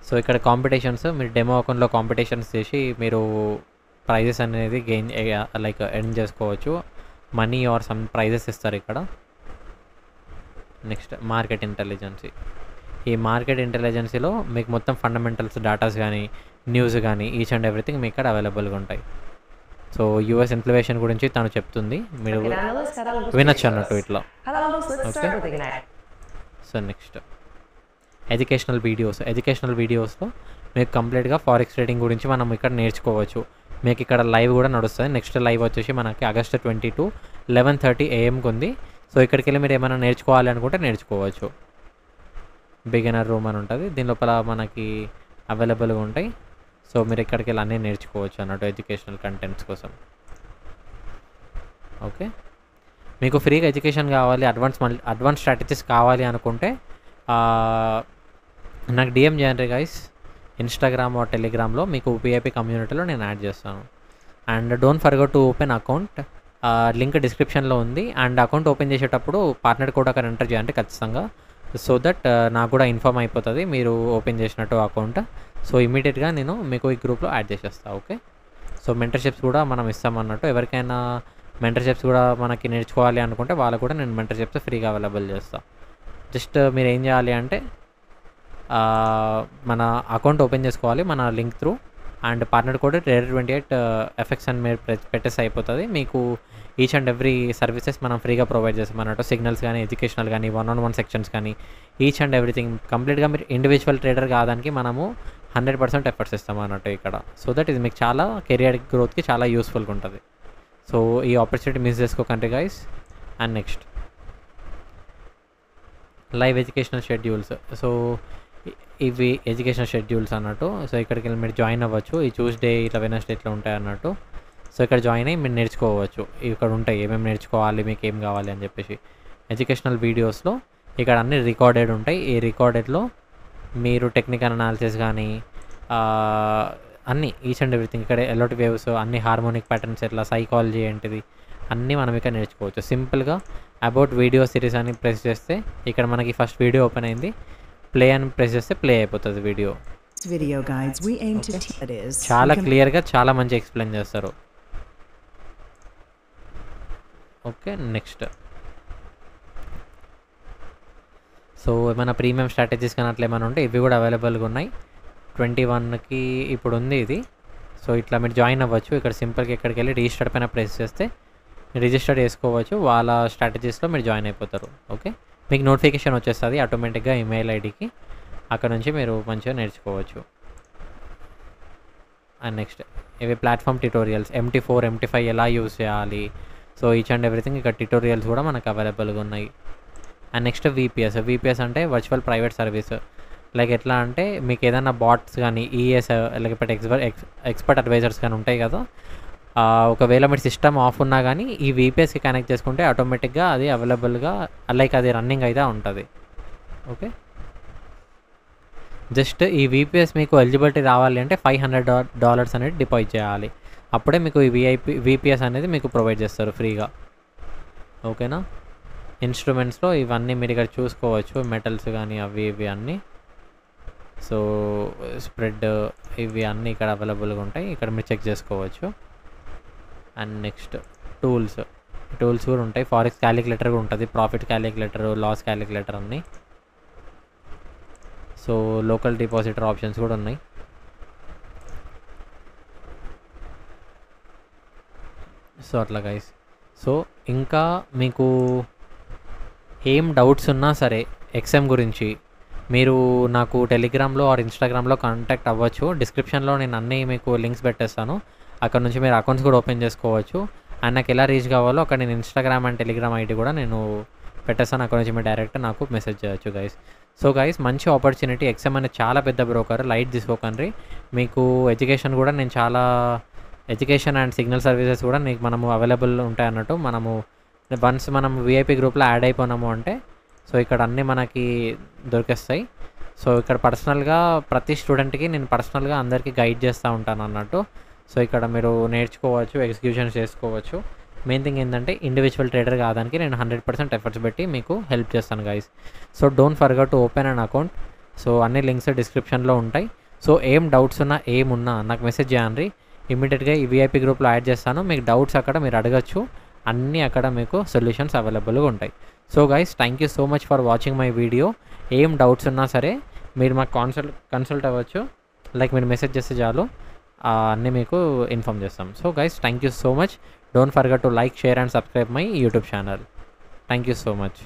సో ఇక్కడ కాంపిటీషన్స్ మీరు డెమో అకౌంట్లో కాంపిటీషన్స్ చేసి మీరు ప్రైజెస్ అనేది గెయిన్ లైక్ ఎర్న్ చేసుకోవచ్చు. మనీ ఆర్ సమ్ ప్రైజెస్ ఇస్తారు ఇక్కడ. Next market intelligence. ఈ మార్కెట్ ఇంటెలిజెన్సీలో మీకు మొత్తం ఫండమెంటల్స్ డేటాస్ కానీ న్యూస్ కానీ ఈచ్ అండ్ ఎవ్రీథింగ్ మీకు ఇక్కడ అవైలబుల్గా ఉంటాయి. సో యూఎస్ ఇన్ఫ్లేషన్ గురించి తను చెప్తుంది, మీరు వినొచ్చు అన్నట్టు ఇట్లా. ఓకే, సో నెక్స్ట్ ఎడ్యుకేషనల్ వీడియోస్లో మీకు కంప్లీట్గా ఫారెక్స్ ట్రేడింగ్ గురించి మనం ఇక్కడ నేర్చుకోవచ్చు. మీకు ఇక్కడ లైవ్ కూడా నడుస్తుంది. నెక్స్ట్ లైవ్ వచ్చేసి మనకి August 22 11:30 AM ఉంది. సో ఇక్కడికి వెళ్ళి మీరు ఏమైనా నేర్చుకోవాలి అనుకుంటే నేర్చుకోవచ్చు. బిగినర్ రూమ్ అని ఉంటుంది, దీని లోపల మనకి అవైలబుల్గా ఉంటాయి. సో మీరు ఇక్కడికి వెళ్ళి అన్నీ నేర్చుకోవచ్చు అన్నట్టు ఎడ్యుకేషనల్ కంటెంట్స్ కోసం. ఓకే, మీకు ఫ్రీగా ఎడ్యుకేషన్ కావాలి, అడ్వాన్స్ స్ట్రాటజీస్ కావాలి అనుకుంటే నాకు DM చేయండి గైస్. ఇన్స్టాగ్రామ్ ఆర్ టెలిగ్రామ్లో మీకు VIP కమ్యూనిటీలో నేను యాడ్ చేస్తాను. And don't forget to open account. Link డిస్క్రిప్షన్లో ఉంది. అండ్ అకౌంట్ ఓపెన్ చేసేటప్పుడు పార్ట్నర్ కోడ్ అక్కడ ఎంటర్ చేయండి ఖచ్చితంగా. సో దట్ నాకు కూడా ఇన్ఫామ్ అయిపోతుంది మీరు ఓపెన్ చేసినట్టు అకౌంట్. సో ఇమీడియట్గా నేను మీకు ఈ గ్రూప్లో యాడ్ చేసేస్తాను. ఓకే, సో మెంటర్షిప్స్ కూడా మనం ఇస్తామన్నట్టు. ఎవరికైనా మెంటర్షిప్స్ కూడా మనకి నేర్చుకోవాలి అనుకుంటే వాళ్ళకు కూడా నేను మెంటర్షిప్స్ ఫ్రీగా అవైలబుల్ చేస్తాను. జస్ట్ మీరు ఏం చేయాలి అంటే మన అకౌంట్ ఓపెన్ చేసుకోవాలి మన link through. And partner code Trader28 FX అని మీరు పెట్టేసి అయిపోతుంది. మీకు ఈచ్ అండ్ ఎవ్రీ సర్వీసెస్ మనం ఫ్రీగా ప్రొవైడ్ చేస్తాం అన్నట్టు. సిగ్నల్స్ కానీ, ఎడ్యుకేషనల్ కానీ, 1-on-1 సెక్షన్స్ కానీ, ఈచ్ అండ్ ఎవ్రీథింగ్ కంప్లీట్గా మీరు ఇండివిజువల్ ట్రేడర్ కావడానికి మనము 100% ఎఫర్ట్స్ ఇస్తాం అన్నట్టు ఇక్కడ. సో దట్ ఇది మీకు చాలా కెరియర్ గ్రోత్కి చాలా యూస్ఫుల్గా ఉంటుంది. సో ఈ ఆపర్చునిటీ మిస్ చేసుకోకండి guys. And next live educational schedules. So ఇవి ఎడ్యుకేషన్ షెడ్యూల్స్ అన్నట్టు. సో ఇక్కడికి వెళ్ళి మీరు జాయిన్ అవ్వచ్చు. ఈ ట్యూస్డే ఇట్లా వెనస్డే ఇట్లా ఉంటాయి అన్నట్టు. సో ఇక్కడ జాయిన్ అయ్యి మీరు నేర్చుకోవచ్చు. ఇక్కడ ఉంటాయి ఏమేమి నేర్చుకోవాలి, మీకు ఏం కావాలి అని చెప్పేసి. ఎడ్యుకేషనల్ వీడియోస్లో ఇక్కడ అన్ని రికార్డెడ్ ఉంటాయి. ఈ రికార్డెడ్లో మీరు టెక్నికల్ అనాలిసిస్ కానీ అన్నీ ఈచ్ అండ్ ఎవ్రీథింగ్ ఇక్కడ ఎలోటి వేవ్స్ అన్ని హార్మోనిక్ ప్యాటర్న్స్ ఎట్లా, సైకాలజీ ఏంటిది అన్నీ మనం ఇక్కడ నేర్చుకోవచ్చు. సింపుల్గా అబౌట్ వీడియో సిరీస్ అని ప్రెస్ చేస్తే ఇక్కడ మనకి ఫస్ట్ వీడియో ఓపెన్ అయింది. ప్లే అని ప్రెస్ చేస్తే ప్లే అయిపోతుంది వీడియో. చాలా క్లియర్గా చాలా మంచి ఎక్స్ప్లెయిన్ చేస్తారు. ఓకే, నెక్స్ట్ సో ఏమైనా ప్రీమియం స్ట్రాటజీస్ కానీ అట్లా ఏమైనా ఉంటే ఇవి కూడా అవైలబుల్గా ఉన్నాయి. 21కి ఇప్పుడు ఉంది ఇది. సో ఇట్లా మీరు జాయిన్ అవ్వచ్చు. ఇక్కడ సింపుల్గా ఇక్కడికి వెళ్ళి రిజిస్టర్ పైన ప్రెస్ చేస్తే రిజిస్టర్ చేసుకోవచ్చు. వాళ్ళ స్ట్రాటజీస్లో మీరు జాయిన్ అయిపోతారు. ఓకే, మీకు నోటిఫికేషన్ వచ్చేస్తుంది ఆటోమేటిక్గా ఈమెయిల్ ఐడికి. అక్కడ నుంచి మీరు మంచిగా నేర్చుకోవచ్చు. అండ్ నెక్స్ట్ ఇవి ప్లాట్ఫామ్ ట్యుటోరియల్స్, MT4 MT5 ఎలా యూజ్ చేయాలి. సో ఈచ్ అండ్ ఎవ్రీథింగ్ ఇక్కడ ట్యుటోరియల్స్ కూడా మనకు అవైలబుల్గా ఉన్నాయి. అండ్ నెక్స్ట్ VPS అంటే వర్చువల్ ప్రైవేట్ సర్వీస్. లైక్ ఎట్లా అంటే మీకు ఏదైనా బాట్స్ కానీ ES లేకపోతే ఎక్స్పర్ట్ అడ్వైజర్స్ కానీ ఉంటాయి కదా. ఒకవేళ మీరు సిస్టమ్ ఆఫ్ ఉన్నా కానీ ఈ VPSకి కనెక్ట్ చేసుకుంటే ఆటోమేటిక్గా అది అవైలబుల్గా లైక్ అది రన్నింగ్ అయితే ఉంటుంది. ఓకే, జస్ట్ ఈ VPS మీకు ఎలిజిబిలిటీ రావాలి అంటే $500 అనేది డిపాజిట్ చేయాలి. అప్పుడే మీకు ఈ VPS అనేది మీకు ప్రొవైడ్ చేస్తారు ఫ్రీగా. ఓకేనా, ఇన్స్ట్రుమెంట్స్లో ఇవన్నీ మీరు ఇక్కడ చూసుకోవచ్చు. మెటల్స్ కానీ అవి ఇవి అన్నీ. సో స్ప్రెడ్ ఇవి అన్నీ ఇక్కడ అవైలబుల్గా ఉంటాయి. ఇక్కడ మీరు చెక్ చేసుకోవచ్చు. అండ్ నెక్స్ట్ టూల్స్ కూడా ఉంటాయి. ఫారెక్స్ క్యాలిక్యులేటర్ కూడా ఉంటుంది, ప్రాఫిట్ క్యాలిక్యులేటర్, లాస్ క్యాలిక్యులేటర్ అన్నీ. సో లోకల్ డిపాజిటర్ ఆప్షన్స్ కూడా ఉన్నాయి. సో అట్లా గైస్. సో ఇంకా మీకు ఏం డౌట్స్ ఉన్నా సరే XM గురించి మీరు నాకు టెలిగ్రామ్లో ఆర్ ఇన్స్టాగ్రామ్లో కాంటాక్ట్ అవ్వచ్చు. డిస్క్రిప్షన్లో నేను అన్నీ మీకు లింక్స్ పెట్టేస్తాను. అక్కడ నుంచి మీరు అకౌంట్స్ కూడా ఓపెన్ చేసుకోవచ్చు. అండ్ నాకు ఎలా రీచ్ కావాలో అక్కడ నేను ఇన్స్టాగ్రామ్ అండ్ టెలిగ్రామ్ ఐడి కూడా నేను పెట్టేస్తాను. అక్కడ నుంచి మీరు డైరెక్ట్ నాకు మెసేజ్ చేయొచ్చు గైస్. సో గైస్, మంచి ఆపర్చునిటీ. XM అనేది చాలా పెద్ద బ్రోకర్, లైట్ తీసుకోకండి. మీకు ఎడ్యుకేషన్ కూడా నేను చాలా ఎడ్యుకేషన్ అండ్ సిగ్నల్ సర్వీసెస్ కూడా మీకు మనము అవైలబుల్ ఉంటాయి అన్నట్టు. వన్స్ మనం VIP గ్రూప్లో యాడ్ అయిపోయినాము అంటే సో ఇక్కడ అన్నీ మనకి దొరికేస్తాయి. సో ఇక్కడ పర్సనల్గా ప్రతి స్టూడెంట్కి నేను పర్సనల్గా అందరికీ గైడ్ చేస్తూ ఉంటాను అన్నట్టు. సో ఇక్కడ మీరు నేర్చుకోవచ్చు, ఎగ్జిక్యూషన్స్ చేసుకోవచ్చు. మెయిన్ థింగ్ ఏంటంటే ఇండివిజువల్ ట్రేడర్ కాదానికి నేను 100% ఎఫర్ట్స్ పెట్టి మీకు హెల్ప్ చేస్తాను guys. So don't forget to open an account. So అన్ని లింక్స్ డిస్క్రిప్షన్లో ఉంటాయి. సో ఏం డౌట్స్ ఉన్నా ఏమున్నా నాకు మెసేజ్ చేయండి. ఇమీడియట్గా ఈ VIP గ్రూప్లో యాడ్ చేస్తాను. మీకు డౌట్స్ అక్కడ మీరు అడగచ్చు. అన్నీ అక్కడ మీకు సొల్యూషన్స్ అవైలబుల్గా ఉంటాయి. So guys, thank you so much for watching my video. ఏం డౌట్స్ ఉన్నా సరే మీరు మాకు కన్సల్ట్ అవ్వచ్చు. లైక్ మీరు మెసేజ్ చేస్తే చాలు, అన్నీ మీకు ఇన్ఫామ్ చేస్తాం. So guys, thank you so much. Don't forget to like, share and subscribe my YouTube channel. Thank you so much.